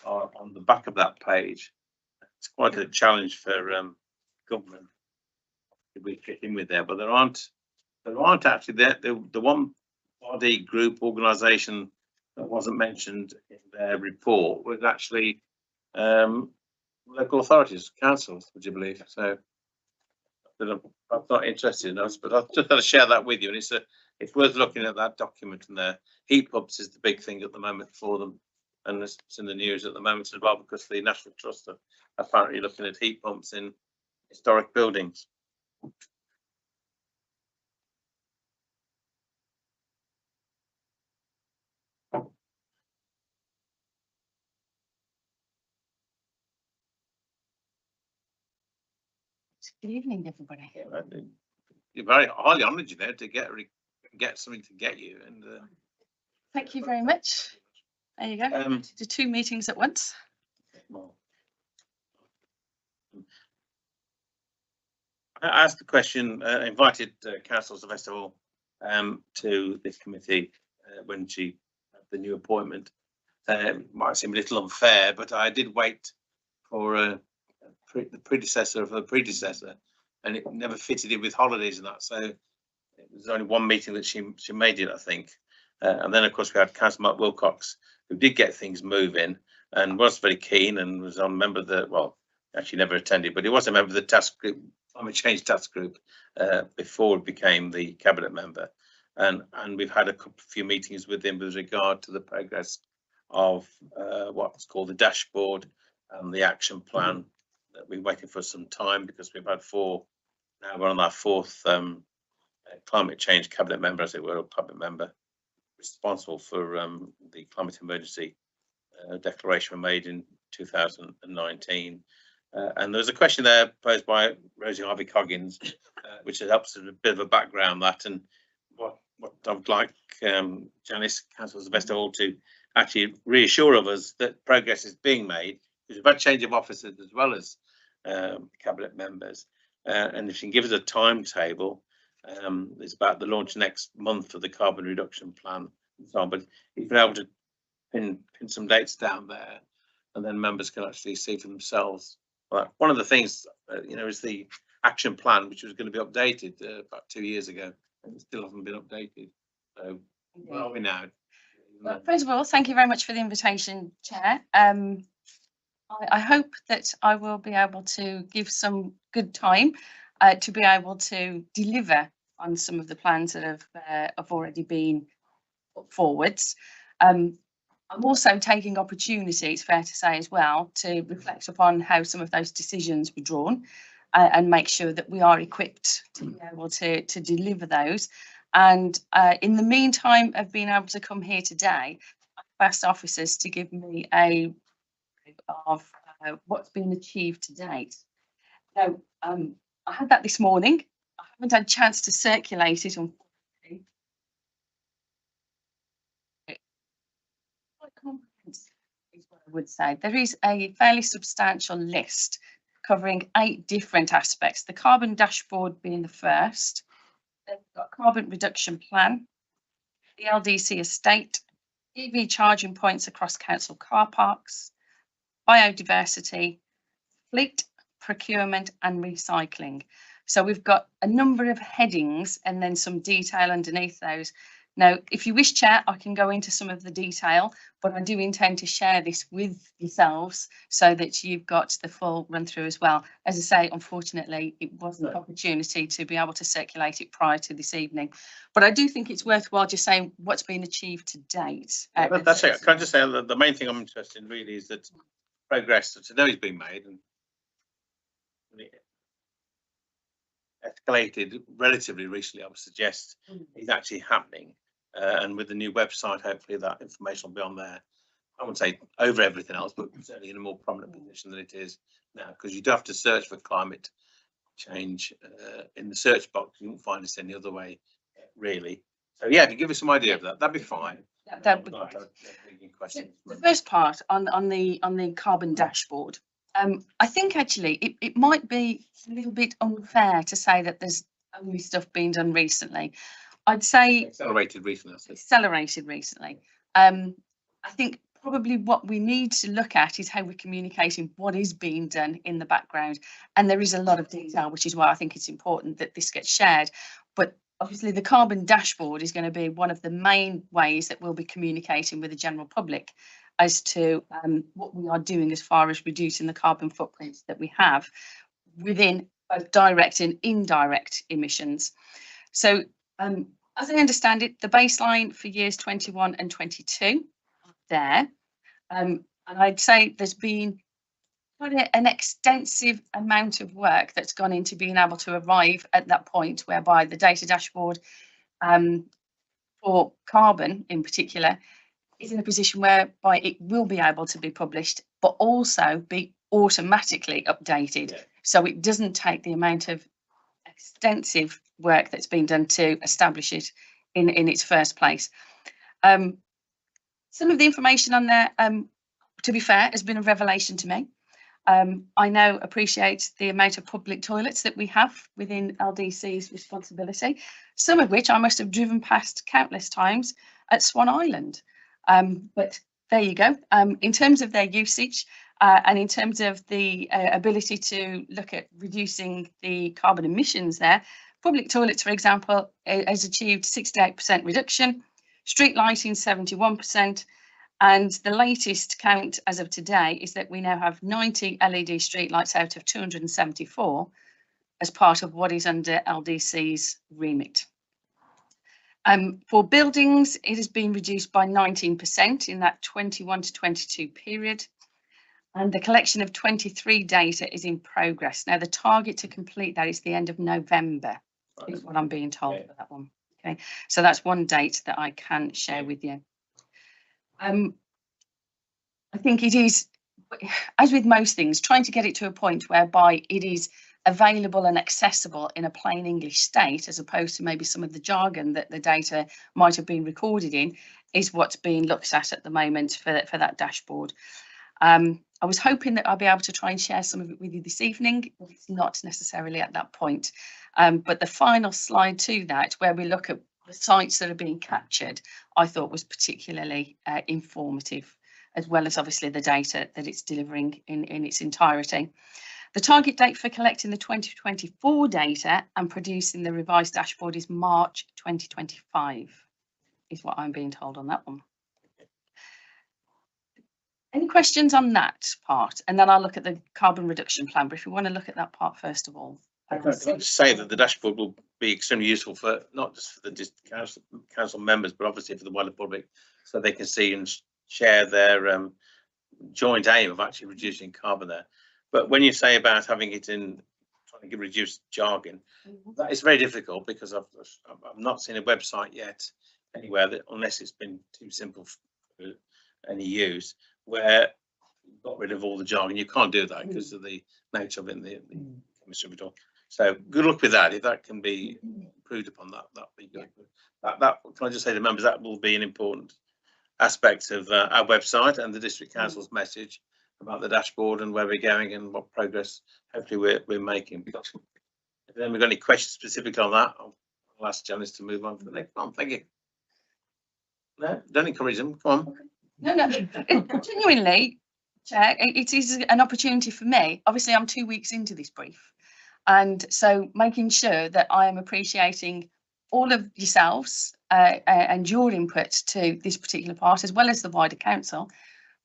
are on the back of that page. It's quite a challenge for government if we fit in with there, but there aren't actually the one body group organisation that wasn't mentioned in their report was actually local authorities, councils, would you believe? So I'm not interested in us, but I've just got to share that with you. And it's worth looking at that document in there. Heat pumps is the big thing at the moment for them, and it's in the news at the moment as well because the National Trust are apparently looking at heat pumps in historic buildings. Good evening, everybody. You're very highly honoured, you know, to get something to get you. And thank you very much. There you go. Do 2 meetings at once. Well, I asked the question, invited Councillor Sylvester to this committee when she had the new appointment. Might seem a little unfair, but I did wait for the predecessor of her predecessor, and it never fitted in with holidays and that. So it was only one meeting that she made it, I think. And then, of course, we had Councillor Mark Wilcox, who did get things moving and was very keen and was a member of the, well, actually never attended, but he was a member of the task group, climate change task group, before he became the cabinet member. And we've had a few meetings with him with regard to the progress of what's called the dashboard and the action plan. That we're waiting for some time because we've had 4, now we're on our 4th climate change cabinet member, as it were, or cabinet member, responsible for the climate emergency declaration we made in 2019. And there was a question there posed by Rosie Harvey Coggins, which helps with a bit of a background that, and what I would like Janice, Council as the best of all, to actually reassure of us that progress is being made, because we've had change of officers as well as cabinet members, and if you can give us a timetable, it's about the launch next month for the carbon reduction plan and so on, but if you're able to pin some dates down there, and then members can actually see for themselves. Well, one of the things, is the action plan, which was going to be updated about 2 years ago, and it still hasn't been updated. So where are we now? Well, first of all, thank you very much for the invitation, Chair. I hope that I will be able to give some good time to be able to deliver on some of the plans that have already been put forwards. I'm also taking opportunity, it's fair to say as well, to reflect upon how some of those decisions were drawn and make sure that we are equipped to be able to deliver those. And in the meantime of being able to come here today, I've asked officers to give me a of what's been achieved to date. Now, I had that this morning. I haven't had a chance to circulate it, unfortunately. Quite comprehensive is what I would say. There is a fairly substantial list covering 8 different aspects, the carbon dashboard being the first. Then we've got carbon reduction plan, the LDC estate, EV charging points across council car parks, biodiversity, fleet, procurement and recycling. So we've got a number of headings and then some detail underneath those. Now, if you wish, Chair, I can go into some of the detail, but I do intend to share this with yourselves so that you've got the full run through as well. As I say, unfortunately, it wasn't an opportunity to be able to circulate it prior to this evening. But I do think it's worthwhile just saying what's been achieved to date. That's it. Can I just say the main thing I'm interested in really is that progress that today has been made and escalated relatively recently, I would suggest, is actually happening. And with the new website, hopefully that information will be on there. I wouldn't say over everything else, but certainly in a more prominent position than it is now, because you do have to search for climate change in the search box. You won't find us any other way, really. So yeah, to give us some idea of that, that'd be fine. That'd be great. The first part on the carbon dashboard. I think actually it might be a little bit unfair to say that there's only stuff being done recently. I'd say accelerated recently. Accelerated recently. I think probably what we need to look at is how we're communicating what is being done in the background. And there is a lot of detail, which is why I think it's important that this gets shared. But obviously the carbon dashboard is going to be one of the main ways that we'll be communicating with the general public as to what we are doing as far as reducing the carbon footprints that we have within both direct and indirect emissions. So as I understand it, the baseline for years 21 and 22 there, and I'd say there's been quite an extensive amount of work that's gone into being able to arrive at that point whereby the data dashboard for carbon in particular is in a position whereby it will be able to be published, but also be automatically updated. Yeah. So it doesn't take the amount of extensive work that's been done to establish it in its first place. Some of the information on there, to be fair, has been a revelation to me. I now appreciate the amount of public toilets that we have within LDC's responsibility, some of which I must have driven past countless times at Swan Island. But there you go. In terms of their usage and in terms of the ability to look at reducing the carbon emissions there, public toilets, for example, has achieved 68% reduction, street lighting 71%, and the latest count as of today is that we now have 90 LED street lights out of 274 as part of what is under LDC's remit. For buildings, it has been reduced by 19% in that 21 to 22 period. And the collection of 23 data is in progress. Now, the target to complete that is the end of November, is what I'm being told for that one. Okay, so that's one date that I can share with you. I think it is as with most things, trying to get it to a point whereby it is available and accessible in a plain English state, as opposed to maybe some of the jargon that the data might have been recorded in, is what's being looked at the moment for that dashboard. I was hoping that I'll be able to try and share some of it with you this evening, but it's not necessarily at that point. But the final slide to that, where we look at the sites that are being captured, I thought was particularly informative, as well as obviously the data that it's delivering in its entirety. The target date for collecting the 2024 data and producing the revised dashboard is March 2025, is what I'm being told on that one. Any questions on that part? And then I'll look at the carbon reduction plan, but if you want to look at that part first of all. Can I just say that the dashboard will be extremely useful for not just for the council members, but obviously for the wider public, so they can see and share their joint aim of actually reducing carbon there. But when you say about having it in, trying to reduce jargon, that is very difficult, because I've not seen a website yet anywhere that, unless it's been too simple for any use, where you've got rid of all the jargon. You can't do that because of the nature of it and the chemistry of it all. So good luck with that. If that can be improved upon, that'd be good. That can I just say to members, that will be an important aspect of our website and the district council's message about the dashboard and where we're going and what progress hopefully we're making. If then we've got any questions specific on that, I'll ask Janice to move on to the next one. Thank you. No, don't encourage them. Come on. No, genuinely, Chair, it is an opportunity for me. Obviously, I'm 2 weeks into this brief, and so making sure that I am appreciating all of yourselves and your input to this particular part, as well as the wider council,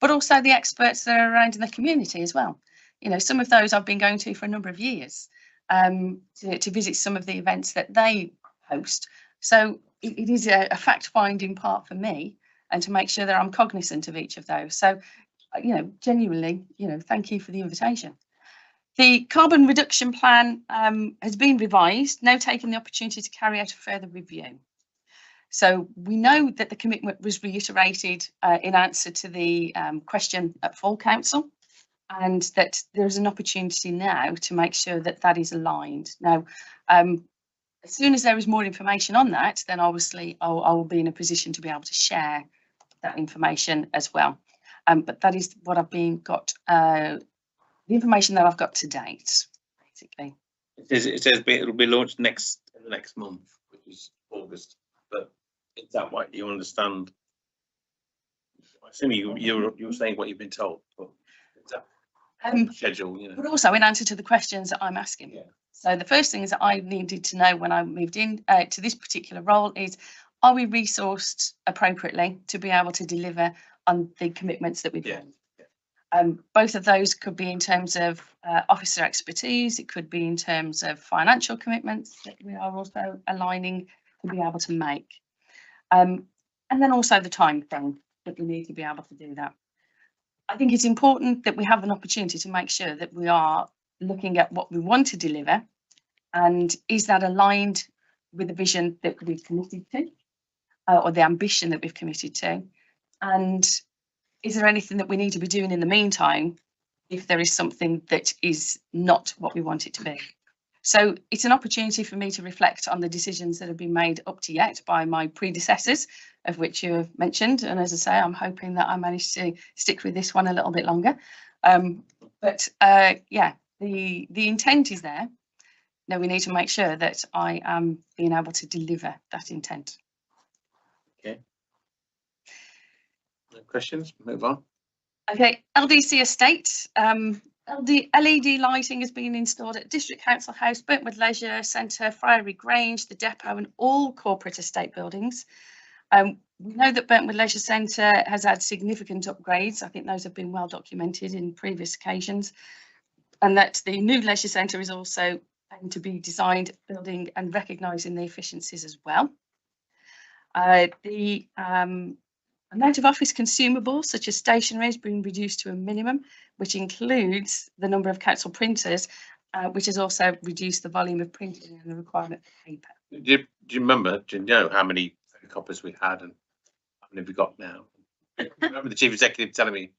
but also the experts that are around in the community as well. You know, some of those I've been going to for a number of years to visit some of the events that they host. So it is a fact-finding part for me, and to make sure that I'm cognizant of each of those. So, you know, genuinely, you know, thank you for the invitation. The carbon reduction plan has been revised, now taking the opportunity to carry out a further review. So we know that the commitment was reiterated in answer to the question at full council, and that there's an opportunity now to make sure that that is aligned. Now, as soon as there is more information on that, then obviously I will be in a position to be able to share that information as well. But that is what I've got, the information that I've got to date, basically. It says it'll be launched in the next month, which is August. But is that what you understand? I assume you're saying what you've been told, but is that schedule, you know? But also in answer to the questions that I'm asking. Yeah. So the first things that I needed to know when I moved in to this particular role is, are we resourced appropriately to be able to deliver on the commitments that we've made? Both of those could be in terms of officer expertise, it could be in terms of financial commitments that we are also aligning to be able to make. And then also the time frame that we need to be able to do that. I think it's important that we have an opportunity to make sure that we are looking at what we want to deliver, and is that aligned with the vision that we've committed to, or the ambition that we've committed to, and is there anything that we need to be doing in the meantime if there is something that is not what we want it to be. So it's an opportunity for me to reflect on the decisions that have been made up to yet by my predecessors, of which you have mentioned, and as I say, I'm hoping that I managed to stick with this one a little bit longer. Yeah, the intent is there. Now we need to make sure that I am being able to deliver that intent. Okay. No questions? Move on. Okay, LDC estate. LED lighting has been installed at District Council House, Burntwood Leisure Centre, Friary Grange, the depot, and all corporate estate buildings. We know that Burntwood Leisure Centre has had significant upgrades. I think those have been well documented in previous occasions, and that the new leisure centre is also going to be designed, building and recognising the efficiencies as well. The amount of office consumables such as stationery has been reduced to a minimum, which includes the number of council printers, which has also reduced the volume of printing and the requirement for paper. Do you remember, do you know how many copies we had and how many we got now? I remember the chief executive telling me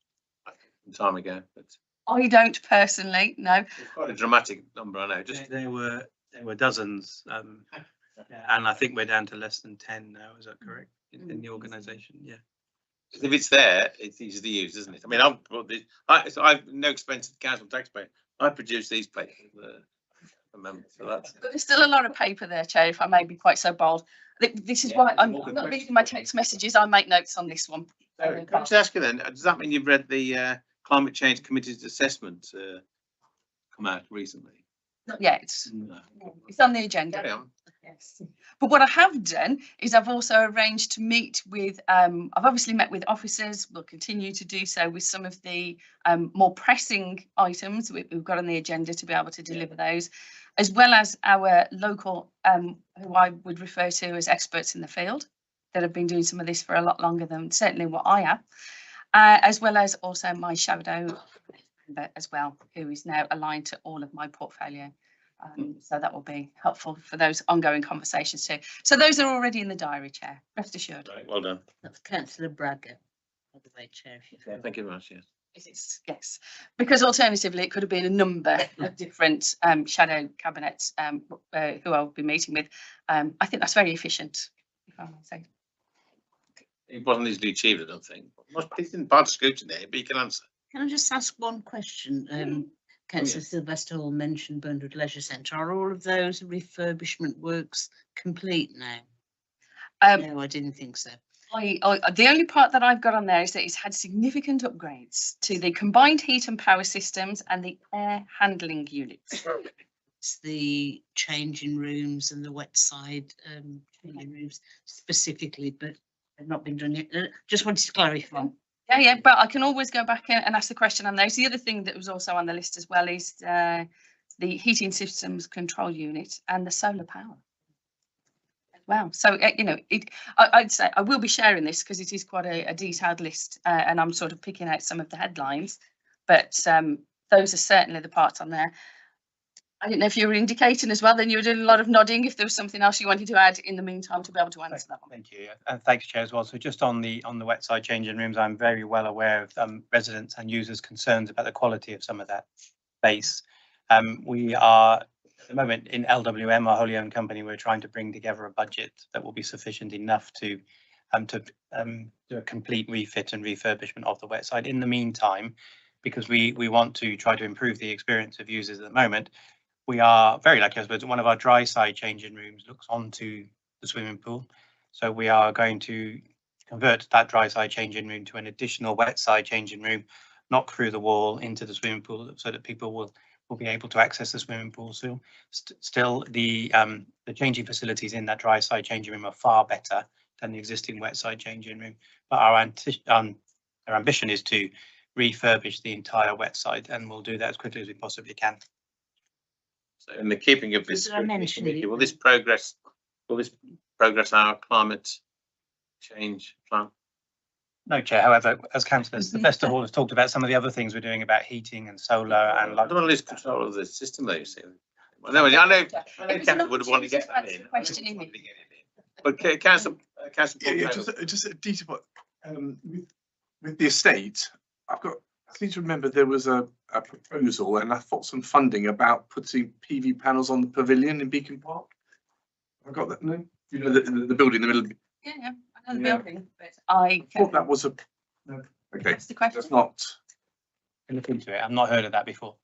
some time ago, but I don't personally, no. it's quite a dramatic number, I know, just. There were dozens, yeah, and I think we're down to less than 10 now. Is that correct in the organisation? Yeah. If it's there, it's easy to use, isn't it? I mean, I've brought this, I've no expense to the council taxpayer. I produce these papers. Remember, so that's. But there's still a lot of paper there, Chair, if I may be quite so bold. This is why I'm not reading my text messages, I make notes on this one. Can I just ask you then, does that mean you've read the Climate Change Committee's assessment come out recently? Not yet. No. It's on the agenda. Carry on. Yes. But what I have done is I've also arranged to meet with, I've obviously met with officers, we'll continue to do so with some of the more pressing items we've got on the agenda to be able to deliver those, as well as our local, who I would refer to as experts in the field, that have been doing some of this for a lot longer than certainly what I have, as well as also my shadow member as well, who is now aligned to all of my portfolio. So that will be helpful for those ongoing conversations too. So those are already in the diary, Chair, rest assured. Right, well done. That's Councillor Bragger, by the way, Chair. if you Yeah, thank you very much, yes. Yes, because alternatively it could have been a number of different shadow cabinets who I'll be meeting with. I think that's very efficient, if I might say. It wasn't easily achieved, I don't think. It's in part of scrutiny there, but you can answer. Can I just ask one question? Councillor Sylvester Hall mentioned Burnwood Leisure Centre. Are all of those refurbishment works complete now? No, I didn't think so. The only part that I've got on there is that it's had significant upgrades to the combined heat and power systems and the air handling units. It's the changing rooms and the wet side changing rooms specifically, but they've not been done yet. Just wanted to clarify. Yeah, but I can always go back and ask the question on those. The other thing that was also on the list as well is the heating systems control unit and the solar power as well. So, you know, I'd say I will be sharing this because it is quite a detailed list and I'm sort of picking out some of the headlines, but those are certainly the parts on there. I didn't know if you were indicating as well, then you were doing a lot of nodding, if there was something else you wanted to add in the meantime to be able to answer that one. Thank you, and thanks, Chair, as well. So just on the wet side changing rooms, I'm very well aware of residents and users' concerns about the quality of some of that space. We are at the moment in LWM, our wholly owned company, we're trying to bring together a budget that will be sufficient enough to do a complete refit and refurbishment of the wet side. In the meantime, because we want to try to improve the experience of users at the moment, we are very lucky, I suppose, one of our dry side changing rooms looks onto the swimming pool. So we are going to convert that dry side changing room to an additional wet side changing room, knock through the wall into the swimming pool so that people will be able to access the swimming pool. So still the changing facilities in that dry side changing room are far better than the existing wet side changing room. But our ambition is to refurbish the entire wet side, and we'll do that as quickly as we possibly can. So in the keeping of this, will this progress our climate change plan? No, Chair. However, as Councillor Sylvester Hall has talked about some of the other things we're doing about heating and solar and I don't want to lose control of the system though, you see. I know Councillor would want to get that in. But Councillor, just a detail, with the estate, I seem to remember there was a proposal and I thought some funding about putting PV panels on the pavilion in Beacon Park. I got that, no? You know, the building in the middle of. Yeah, I know the building, but I thought that was a. No. Okay, that's the question. That's not. Look into it. I've not heard of that before.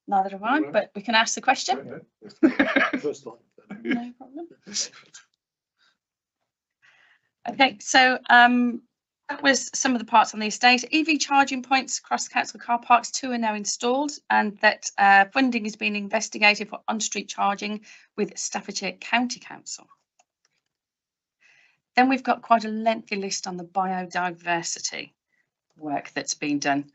Neither have I, but we can ask the question. No problem. Okay, so that was some of the parts on the estate. EV charging points across the council car parks, 2 are now installed, and that funding is being investigated for on-street charging with Staffordshire County Council. Then we've got quite a lengthy list on the biodiversity work that's been done.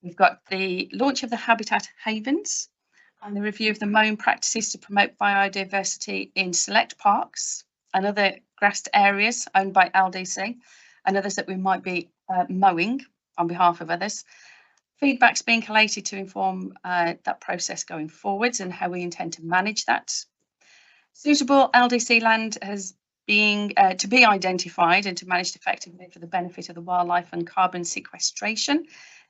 We've got the launch of the Habitat Havens and the review of the mowing practices to promote biodiversity in select parks and other grassed areas owned by LDC and others that we might be mowing on behalf of others. Feedback's being collated to inform that process going forwards and how we intend to manage that. Suitable LDC land has to be identified and to managed effectively for the benefit of the wildlife and carbon sequestration.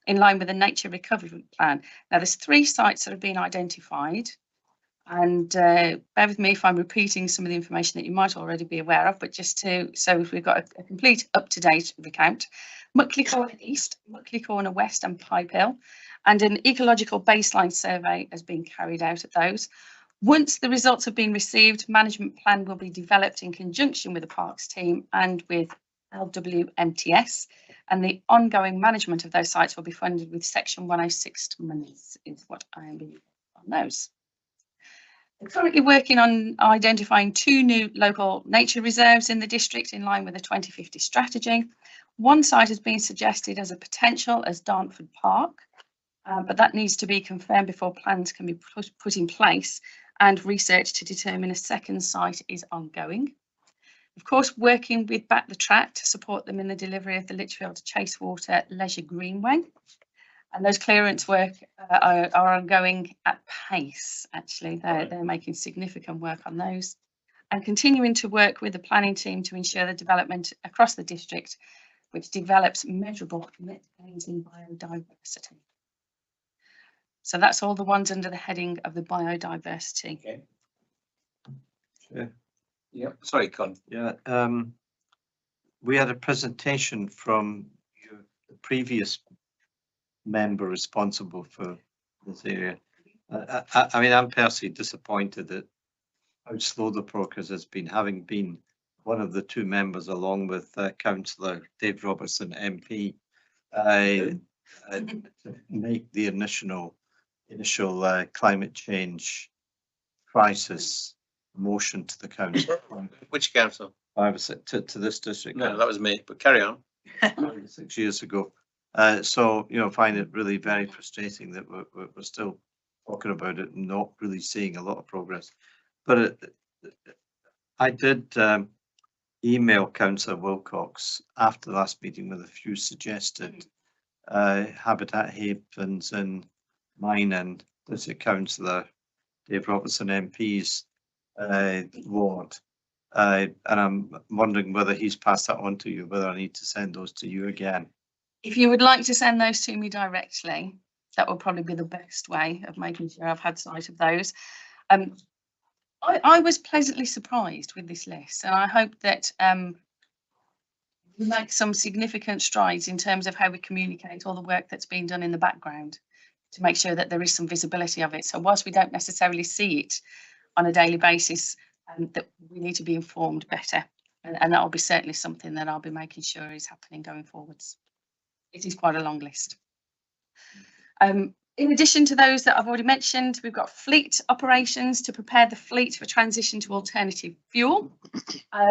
in line with the nature recovery plan. Now, there's 3 sites that have been identified. And bear with me if I'm repeating some of the information that you might already be aware of, but just so if we've got a complete up-to-date recount. Muckley Corner East, Muckley Corner West and Pipe Hill, and an ecological baseline survey has been carried out at those. Once the results have been received, management plan will be developed in conjunction with the Parks team and with LWMTS, and the ongoing management of those sites will be funded with Section 106 monies, is what I am being on those. We're currently working on identifying 2 new local nature reserves in the district in line with the 2050 strategy. One site has been suggested as a potential as Dartford Park, but that needs to be confirmed before plans can be put in place, and research to determine a second site is ongoing. Of course, working with Back the Track to support them in the delivery of the Lichfield Chasewater Leisure Greenway. And those clearance work are ongoing at pace, actually. They're making significant work on those. And continuing to work with the planning team to ensure the development across the district, which develops measurable gains in biodiversity. So that's all the ones under the heading of the biodiversity. Okay. Yeah. Yep. Sorry, Con. Yeah, we had a presentation from the previous member responsible for this area. I mean, I'm personally disappointed at how slow the progress has been, having been one of the 2 members along with Councillor Dave Robertson MP to make the initial climate change crisis motion to the council. Which council? I was to this district. No, that was me, but carry on. 6 years ago. So, you know, find it really very frustrating that we're still talking about it and not really seeing a lot of progress. But I did email Councillor Wilcox after the last meeting with a few suggested habitat havens in mine and there's a Councillor Dave Robertson MP's ward. And I'm wondering whether he's passed that on to you, whether I need to send those to you again. If you would like to send those to me directly, that will probably be the best way of making sure I've had sight of those. I was pleasantly surprised with this list, and I hope that we make some significant strides in terms of how we communicate all the work that's been done in the background to make sure that there is some visibility of it. So whilst we don't necessarily see it on a daily basis, that we need to be informed better, and that will be certainly something that I'll be making sure is happening going forwards. It is quite a long list. In addition to those that I've already mentioned, we've got fleet operations to prepare the fleet for transition to alternative fuel.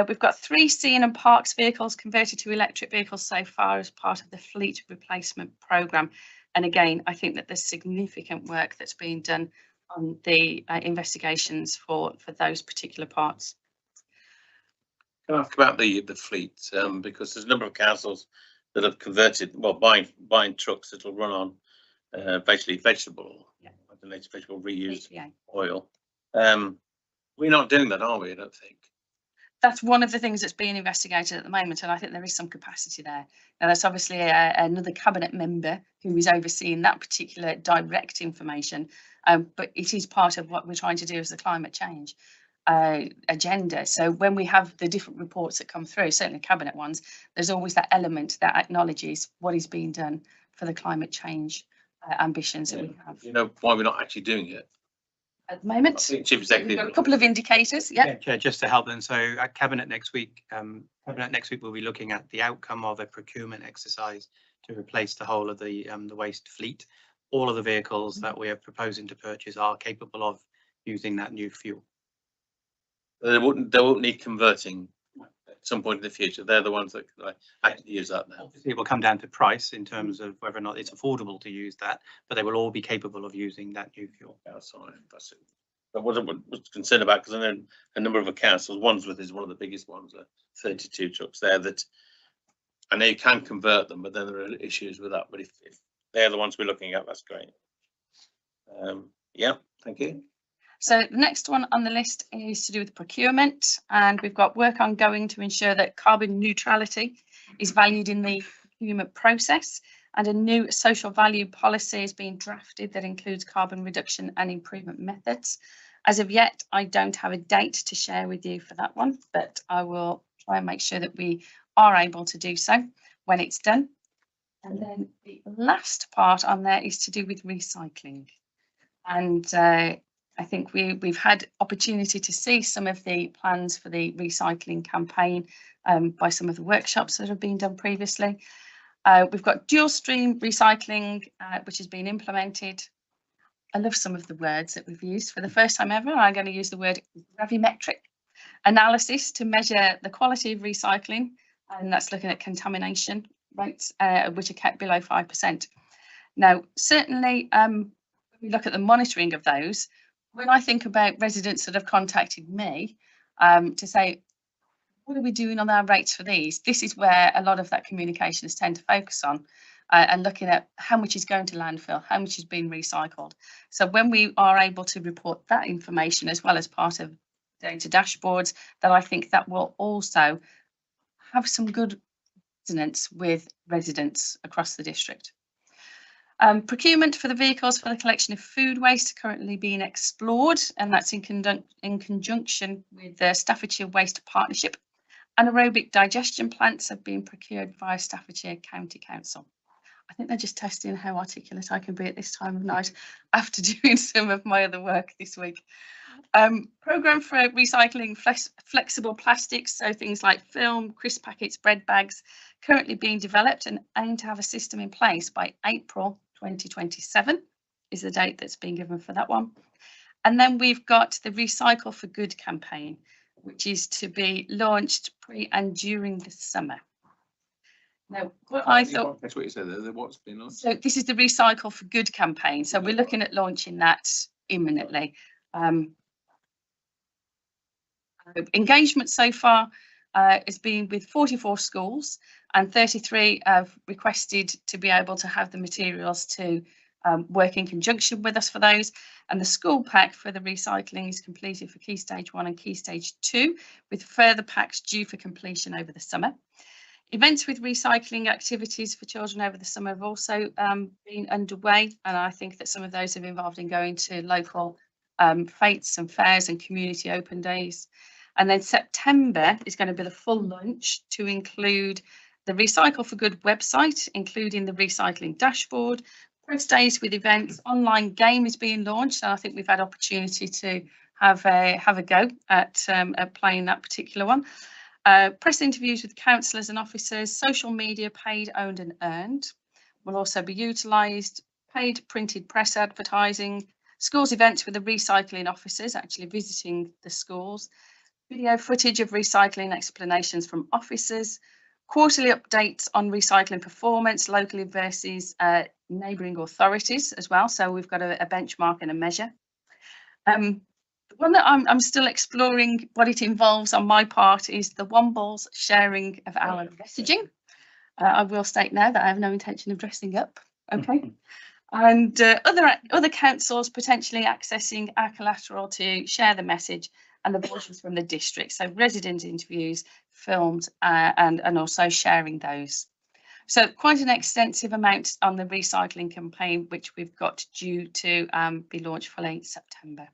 We've got 3 Scene and Parks vehicles converted to electric vehicles so far as part of the fleet replacement programme. And again, I think that there's significant work that's being done on the investigations for those particular parts. Can I ask about the fleet? Because there's a number of councils that have converted, well, buying trucks that will run on basically vegetable, vegetable reused oil. We're not doing that, are we? I don't think. That's one of the things that's being investigated at the moment, and I think there is some capacity there. Now, that's obviously another cabinet member who is overseeing that particular direct information, but it is part of what we're trying to do as the climate change agenda. So when we have the different reports that come through, certainly cabinet ones, there's always that element that acknowledges what is being done for the climate change ambitions that we have. You know why we're not actually doing it? At the moment, Chief we've Executive. got a couple of indicators. Yeah. Yeah, just to help them. So at Cabinet next week, we'll be looking at the outcome of a procurement exercise to replace the whole of the waste fleet. All of the vehicles that we are proposing to purchase are capable of using that new fuel. They won't need converting at some point in the future. They're the ones that actually use that now. Obviously, it will come down to price in terms of whether or not it's affordable to use that, but they will all be capable of using that new fuel. That's it. But what I was concerned about, because I know a number of councils, Wandsworth is one of the biggest ones, 32 trucks there that I know you can convert them, but then there are issues with that. But if they're the ones we're looking at, that's great. Yeah, thank you. So the next one on the list is to do with procurement, and we've got work ongoing to ensure that carbon neutrality is valued in the procurement process, and a new social value policy is being drafted that includes carbon reduction and improvement methods. As of yet, I don't have a date to share with you for that one, but I will try and make sure that we are able to do so when it's done. And then the last part on there is to do with recycling. And I think we've had opportunity to see some of the plans for the recycling campaign by some of the workshops that have been done previously. We've got dual stream recycling, which has been implemented. I love some of the words that we've used. For the first time ever, I'm going to use the word gravimetric analysis to measure the quality of recycling, and that's looking at contamination rates, which are kept below 5%. Now, certainly, when we look at the monitoring of those, when I think about residents that have contacted me to say, what are we doing on our rates for these? This is where a lot of that communication is tend to focus on. And looking at how much is going to landfill, how much is being recycled. So when we are able to report that information as well as part of data dashboards, then I think that will also have some good resonance with residents across the district. Procurement for the vehicles for the collection of food waste currently being explored, and that's in conjunction with the Staffordshire Waste Partnership. Anaerobic digestion plants have been procured via Staffordshire County Council. I think they're just testing how articulate I can be at this time of night after doing some of my other work this week. Programme for recycling flexible plastics, so things like film, crisp packets, bread bags, currently being developed and aim to have a system in place by April 2027 is the date that's been given for that one. And then we've got the Recycle for Good campaign, which is to be launched pre and during the summer. Now, what I thought, That's what you said there, what's been launched. so this is the Recycle for Good campaign. So we're looking at launching that imminently. Engagement so far has been with 44 schools, and 33 have requested to be able to have the materials to work in conjunction with us for those. And the school pack for the recycling is completed for Key Stage 1 and Key Stage 2, with further packs due for completion over the summer. Events with recycling activities for children over the summer have also been underway, and I think that some of those have involved in going to local fetes and fairs and community open days. And then September is going to be the full launch to include the Recycle for Good website, including the recycling dashboard, press days with events, online game is being launched, and I think we've had opportunity to have a go at playing that particular one. Press interviews with councillors and officers, social media paid, owned and earned will also be utilised, paid printed press advertising, schools events with the recycling officers actually visiting the schools, video footage of recycling explanations from officers, quarterly updates on recycling performance locally versus neighbouring authorities as well. So we've got a benchmark and a measure. The one that I'm still exploring what it involves on my part is the Womble's sharing of our messaging. I will state now that I have no intention of dressing up. Okay. And other councils potentially accessing our collateral to share the message and the voices from the district. So resident interviews, filmed, and also sharing those. So quite an extensive amount on the recycling campaign, which we've got due to be launched for late September.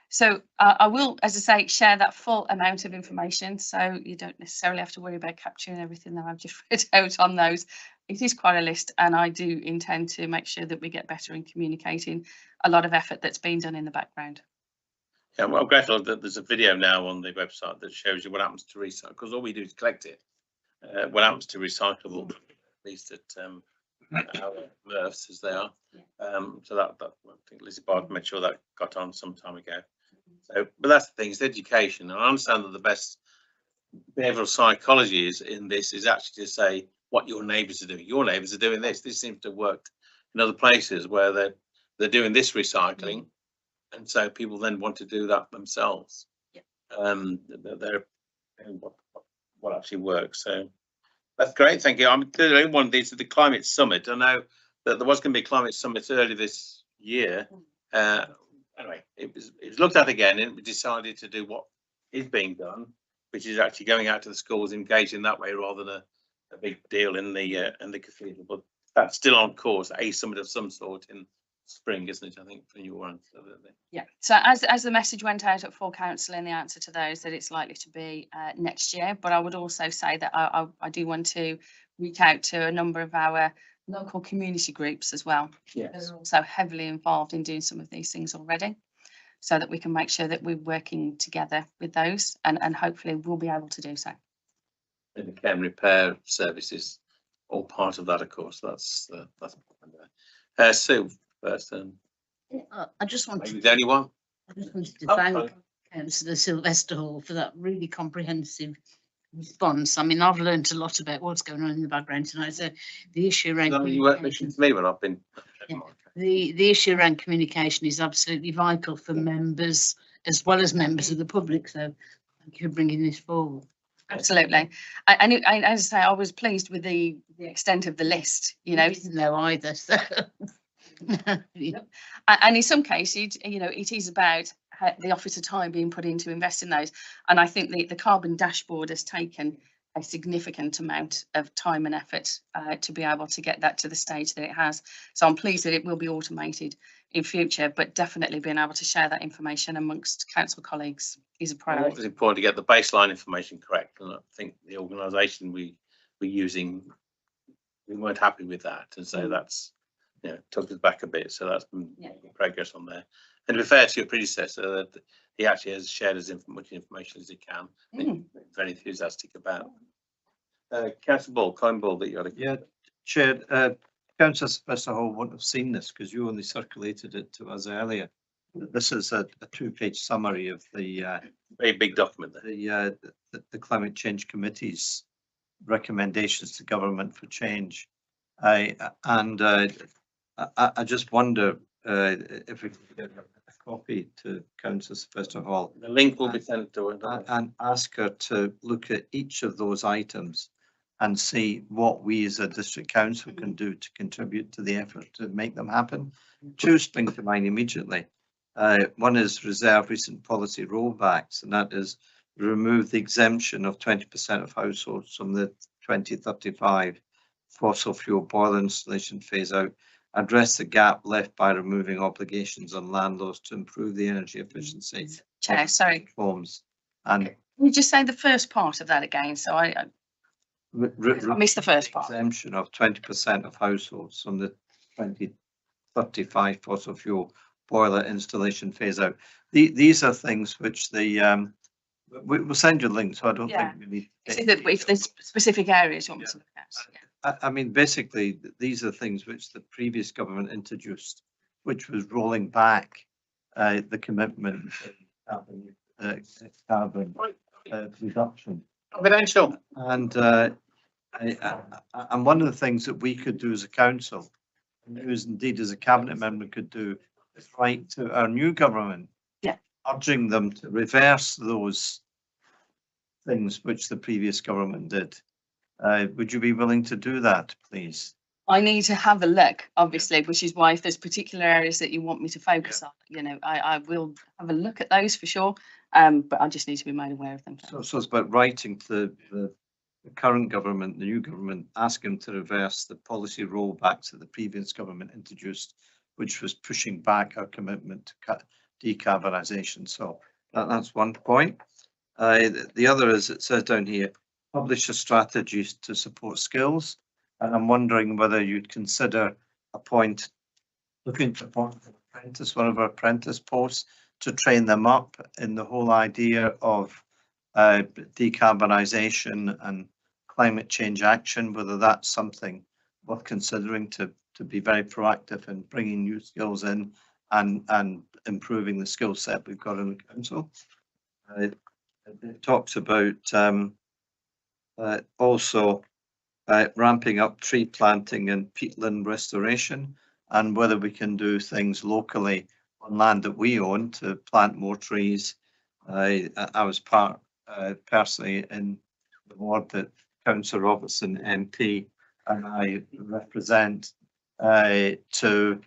So I will, as I say, share that full amount of information, so you don't necessarily have to worry about capturing everything that I've just read out on those. It is quite a list, and I do intend to make sure that we get better in communicating a lot of effort that's been done in the background. Yeah, well, Gretel, there's a video now on the website that shows you what happens to recycle, because all we do is collect it. What happens to recyclable, at least at our MRFs as they are. So that I think Lizzie Bard made sure that got on some time ago. So, but that's the thing, it's education. And I understand that the best behavioural psychology is in this is actually to say what your neighbours are doing. Your neighbours are doing this. This seems to have worked in other places where they're doing this recycling, and so people then want to do that themselves. They're what actually works. So that's great. Thank you. I'm doing one of these at the climate summit. I know that there was going to be a climate summit early this year. Anyway, it was looked at again, and we decided to do what is being done, which is actually going out to the schools, engaging that way rather than a big deal in the cathedral. But That's still on course, a summit of some sort in spring, isn't it? I think from your one. Yeah, so as the message went out at full council in the answer to those, that it's likely to be next year, but I would also say that I do want to reach out to a number of our local community groups as well. Yes. They're also heavily involved in doing some of these things already, so that we can make sure that we're working together with those, and hopefully we'll be able to do so. And the care and repair services, all part of that, of course. That's Sue first. I just Are you wanted, the only one? I just wanted to Oh, thank sorry. Councillor Sylvester Hall for that really comprehensive response. I mean, I've learned a lot about what's going on in the background tonight. So the issue around You weren't listening to me when I've been. Yeah. The issue around communication is absolutely vital for members as well as members of the public. So thank you for bringing this forward. Absolutely. And as I say, I was pleased with the extent of the list, you know. I didn't know either. So. Yeah. And in some cases, you know, it is about the officer time being put into invest in those. And I think the carbon dashboard has taken a significant amount of time and effort to be able to get that to the stage that it has. So I'm pleased that it will be automated in future, but definitely being able to share that information amongst council colleagues is a It priority. was important to get the baseline information correct, and I think the organisation we were using, we weren't happy with that, and so that's, you know, took us back a bit. So that's been progress on there. And to be fair to your predecessor, that he actually has shared as much information as he can. Very enthusiastic about. Councillor Ball, Colin Ball, that you had a. Yeah, Chair, Councillor Sylvester Hall wouldn't have seen this because you only circulated it to us earlier. This is a two-page summary of the very big document there. The Climate Change Committee's recommendations to government for change. I just wonder if we could get a copy to Councillor Sylvester Hall. The link will be sent to her. And ask her to look at each of those items and see what we as a district council can do to contribute to the effort to make them happen. Two spring to mind immediately. One is reserve recent policy rollbacks, and that is remove the exemption of 20% of households from the 2035 fossil fuel boiler installation phase out, address the gap left by removing obligations on landlords to improve the energy efficiency. Chair, sorry. Forms. And Can you just say the first part of that again? So I missed the first part. Exemption of 20% of households from the 2035 fossil fuel boiler installation phase out. These are things which the we'll send you links, so I don't think we need. If there's specific areas you want me to look at. I mean, basically, these are things which the previous government introduced, which was rolling back the commitment carbon reduction. Confidential. And one of the things that we could do as a council, and who's indeed as a cabinet member could do, is write to our new government, urging them to reverse those things which the previous government did. Would you be willing to do that, please? I need to have a look, obviously, which is why if there's particular areas that you want me to focus on, you know, I will have a look at those for sure. But I just need to be made aware of them. So it's about writing to the current government, the new government, asking them to reverse the policy rollbacks that the previous government introduced, which was pushing back our commitment to cut decarbonisation. So that's one point. The other is, it says down here, publish a strategy to support skills. And I'm wondering whether you'd consider looking to appoint an apprentice, one of our apprentice posts, to train them up in the whole idea of decarbonisation and climate change action, whether that's something worth considering to be very proactive in bringing new skills in and improving the skill set we've got in the council. It talks about also ramping up tree planting and peatland restoration, and whether we can do things locally on land that we own to plant more trees. I was personally in the ward that Councillor Robertson MP and I represent to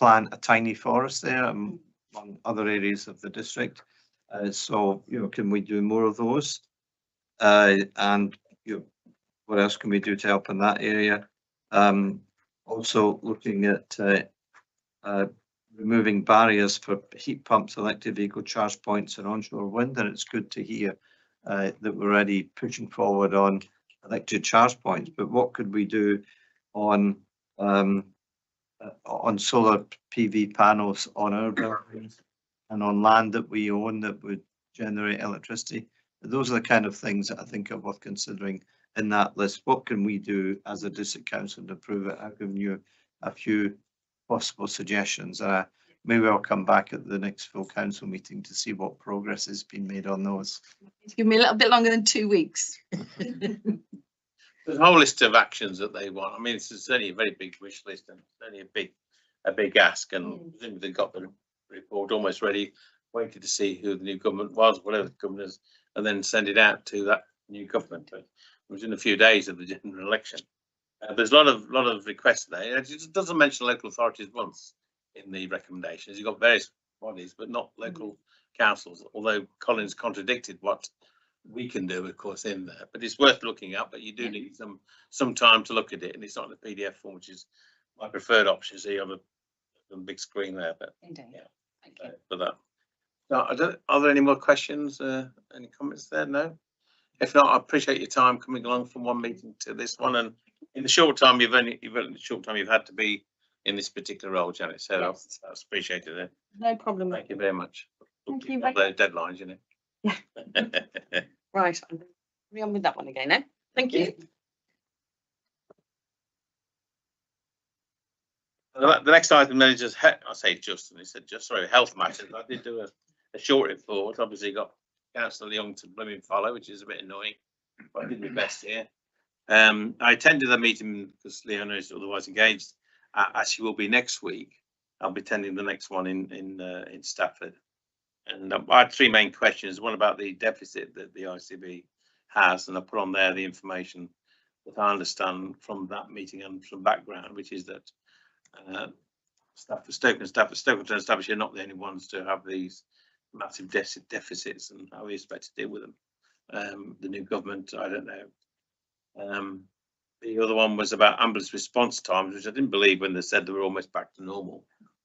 plant a tiny forest there among other areas of the district. So, you know, can we do more of those? And you know, what else can we do to help in that area? Also looking at removing barriers for heat pumps, electric vehicle charge points and onshore wind, and it's good to hear that we're already pushing forward on electric charge points. But what could we do on solar PV panels on our buildings and on land that we own that would generate electricity? Those are the kind of things that I think are worth considering in that list. What can we do as a district council to improve it? I've given you a few possible suggestions. Maybe I'll come back at the next full council meeting to see what progress has been made on those. Give me a little bit longer than 2 weeks. There's a whole list of actions that they want. I mean, it's only a very big wish list and it's only a big ask, and presumably they've got the report almost ready, waited to see who the new government was, whatever the government is, and then send it out to that new government. It was in a few days of the general election. There's a lot of requests there. It doesn't mention local authorities once in the recommendations. You've got various bodies, but not local councils, although Colin's contradicted what we can do, of course, in there. But it's worth looking at, but you do need some time to look at it, and it's not in the PDF form, which is my preferred option. So you have a big screen there, but Indeed. yeah, thank you for that. Now, are there any more questions? Any comments there? No. If not, I appreciate your time coming along from one meeting to this one, and in the short time you've had to be in this particular role, Janet. So Yes. that's appreciated. It. No problem. Thank you very much. Thank you. Those deadlines, you know. Yeah. Right. I'll carry on with that one again now. Thank you. The next item then is just, sorry, health matters. I did do a short report. Obviously got Councillor Young to blooming follow, which is a bit annoying, but I did my best here. I attended the meeting because Leona is otherwise engaged, as she will be next week. I'll be attending the next one in Stafford. And I had three main questions. One about the deficit that the ICB has, and I put on there the information that I understand from that meeting and from background, which is that Stafford and Staffordshire are not the only ones to have these massive deficits, and how we expect to deal with them. The new government, I don't know. The other one was about ambulance response times, which I didn't believe when they said they were almost back to normal.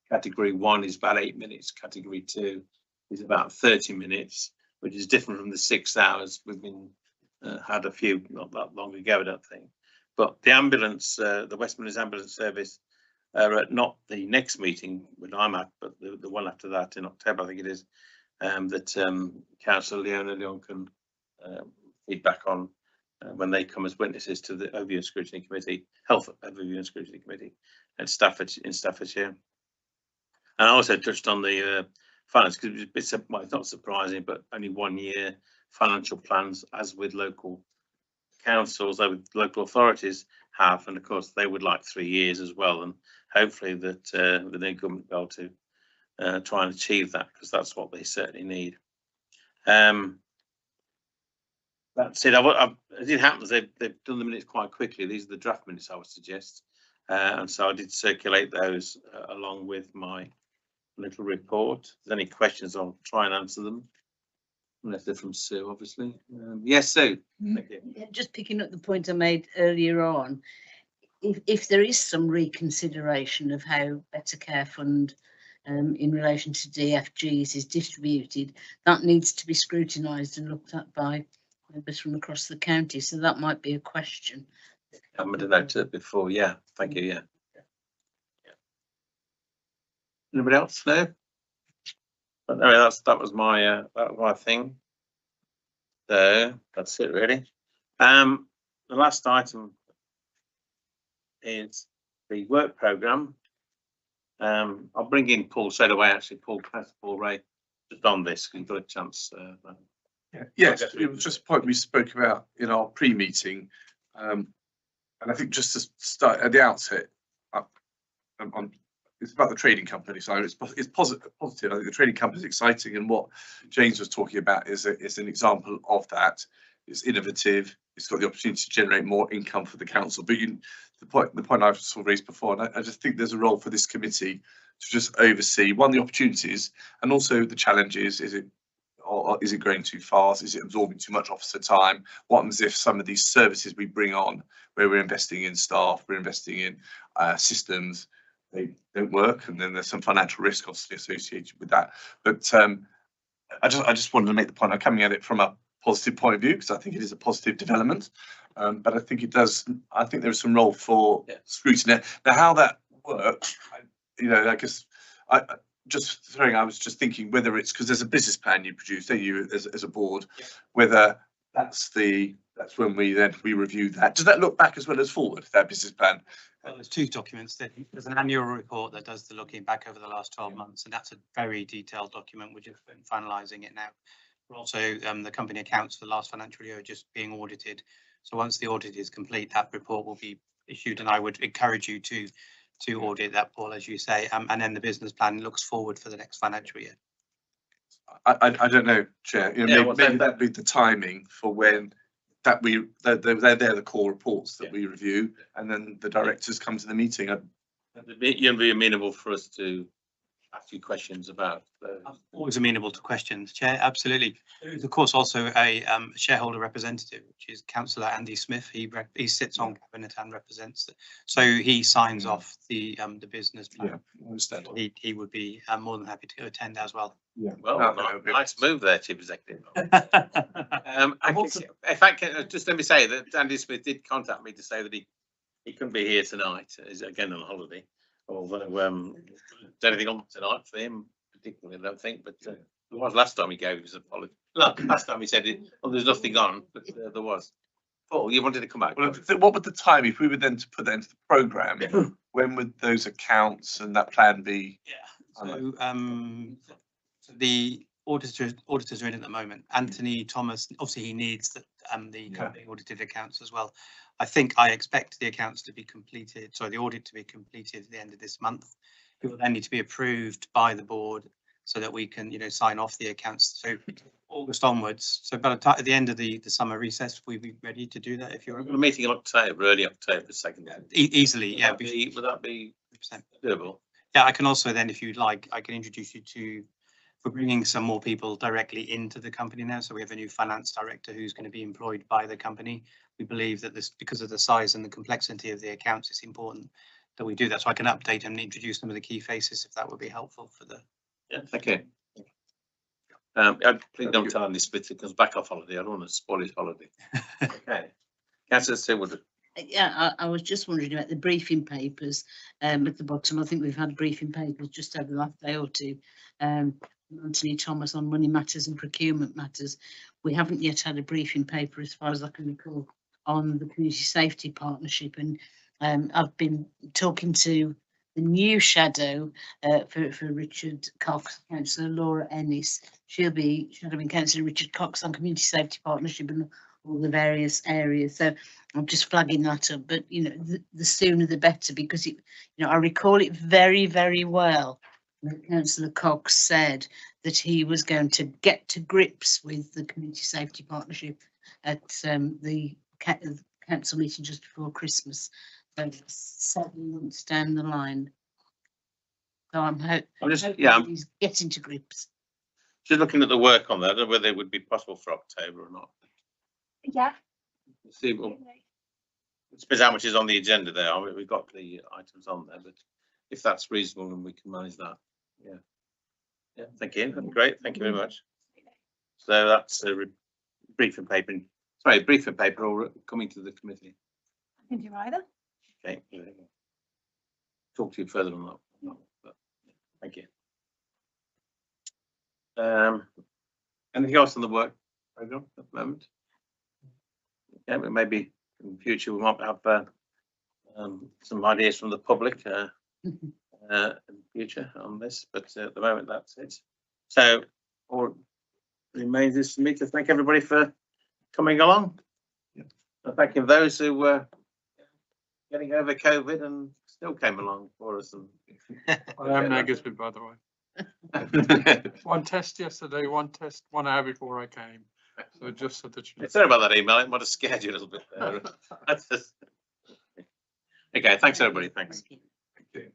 Category 1 is about 8 minutes. Category 2 is about 30 minutes, which is different from the 6 hours we've been had a few not that long ago, I don't think. But the ambulance, the West Midlands Ambulance Service, at not the next meeting when I'm at, but the one after that in October, I think it is, that Councillor Leona Leon can feedback on when they come as witnesses to the Overview and Scrutiny Committee, Health Overview and Scrutiny Committee at Staffordshire. And I also touched on the finance, because it's not surprising, but only 1 year financial plans, as with local councils, local authorities have, and of course they would like 3 years as well, and hopefully that the new government will be able to try and achieve that, because that's what they certainly need. That's it. As it happens, they've done the minutes quite quickly. These are the draft minutes, I would suggest, and so I did circulate those along with my little report. If there's any questions, I'll try and answer them, unless they're from Sue, obviously. Yes, Sue. Thank you. Yeah, just picking up the point I made earlier on, if there is some reconsideration of how Better Care Fund in relation to DFGs is distributed, that needs to be scrutinised and looked at by members from across the county. So that might be a question. I haven't noted it before. Yeah, thank you. Yeah. Anybody else? No. But no, that was my thing. So that's it really. The last item is the work programme. I'll bring in Paul straight away. Actually, Paul Ray, just on this, because you've got a chance. Yes, it was just a point we spoke about in our pre-meeting, and I think just to start at the outset, it's about the trading company. So it's positive. I think the trading company is exciting, and what James was talking about is an example of that. It's innovative. It's got the opportunity to generate more income for the council. But the point I've sort of raised before, and I just think there's a role for this committee to just oversee the opportunities and also the challenges. Is it or is it growing too fast? Is it absorbing too much officer time? What happens if some of these services we bring on, where we're investing in staff, we're investing in systems, they don't work, and then there's some financial risk obviously associated with that. But I just wanted to make the point. I'm coming at it from a positive point of view because I think it is a positive development. But I think it does. I think there is some role for scrutiny. Now, how that works, I guess I was just thinking whether it's because there's a business plan you produce, don't you, as a board, whether that's when we review that. Does that look back as well as forward, that business plan? Well, there's two documents. There's an annual report that does the looking back over the last 12 months, and that's a very detailed document. We're just finalising it now. We're also the company accounts for the last financial year are just being audited. So once the audit is complete, that report will be issued, and I would encourage you to audit that, Paul, as you say, and then the business plan looks forward for the next financial year. I don't know, Chair. Maybe that'd be the timing for when they're the core reports that we review, and then the directors come to the meeting. You'll be amenable for us to ask you questions about those. I'm always amenable to questions, Chair. Absolutely. There is, of course, also a shareholder representative, which is Councillor Andy Smith. He sits on cabinet and represents it, so he signs off the business plan. Yeah, I understand. He would be more than happy to attend as well. Yeah. Well, nice move there, Chief Executive. If I can, just let me say that Andy Smith did contact me to say that he couldn't be here tonight. He's again on holiday. Although there's anything on tonight for him particularly, I don't think, but there was last time he gave his apology. Last time he said there's nothing on, but there was. Paul, you wanted to come back. Well, what would the time, if we were then to put that into the programme, when would those accounts and that plan be? Yeah. So the auditors are in at the moment. Anthony Thomas, obviously he needs the company audited accounts as well. I expect the accounts to be completed, the audit to be completed at the end of this month. It will then need to be approved by the board so that we can, sign off the accounts. So August onwards. So by the time at the end of the summer recess, we'll be ready to do that. If you're a meeting in October, early October, 2nd. Easily, yeah. Would that be doable? Yeah, I can also then, if you'd like, I can introduce you to. We're bringing some more people directly into the company now. So we have a new finance director who's going to be employed by the company. We believe that because of the size and the complexity of the accounts, it's important that we do that. So I can update and introduce some of the key faces if that would be helpful for the. Yeah, okay. Please don't tell Andy Smith he comes back off holiday. I don't want to spoil his holiday. Okay. Councillor Stillwood. Yeah, I was just wondering about the briefing papers at the bottom. I think we've had briefing papers just over the last day or two. Anthony Thomas on money matters and procurement matters. We haven't yet had a briefing paper, as far as I can recall, on the community safety partnership. And I've been talking to the new shadow for Richard Cox, Councillor Laura Ennis. She'll be shadowing Councillor Richard Cox on community safety partnership and all the various areas. So I'm just flagging that up. But the sooner the better, because I recall it very, very well. Councillor Cox said that he was going to get to grips with the community safety partnership at the council meeting just before Christmas. So 7 months down the line. So I'm hoping he's getting to grips. Just looking at the work on that, I don't know whether it would be possible for October or not. Yeah. See, well, it depends how much is on the agenda there. We've got the items on there, but if that's reasonable and we can manage that. Yeah, thank you. That's great. Thank you very much. So that's a briefing paper. Sorry, briefing paper or coming to the committee. I can do either. Okay. Talk to you further on that. But, thank you. Anything else on the work program at the moment? Yeah, but maybe in the future we might have some ideas from the public. In the future on this, but at the moment that's it. So all remains is for me to thank everybody for coming along. And thanking those who were getting over COVID and still came along for us. And I am negative, by the way. One test yesterday, one test 1 hour before I came. So just so that you know. Sorry about that email, it might have scared you a little bit there. Okay, thanks everybody, thanks. Thank you.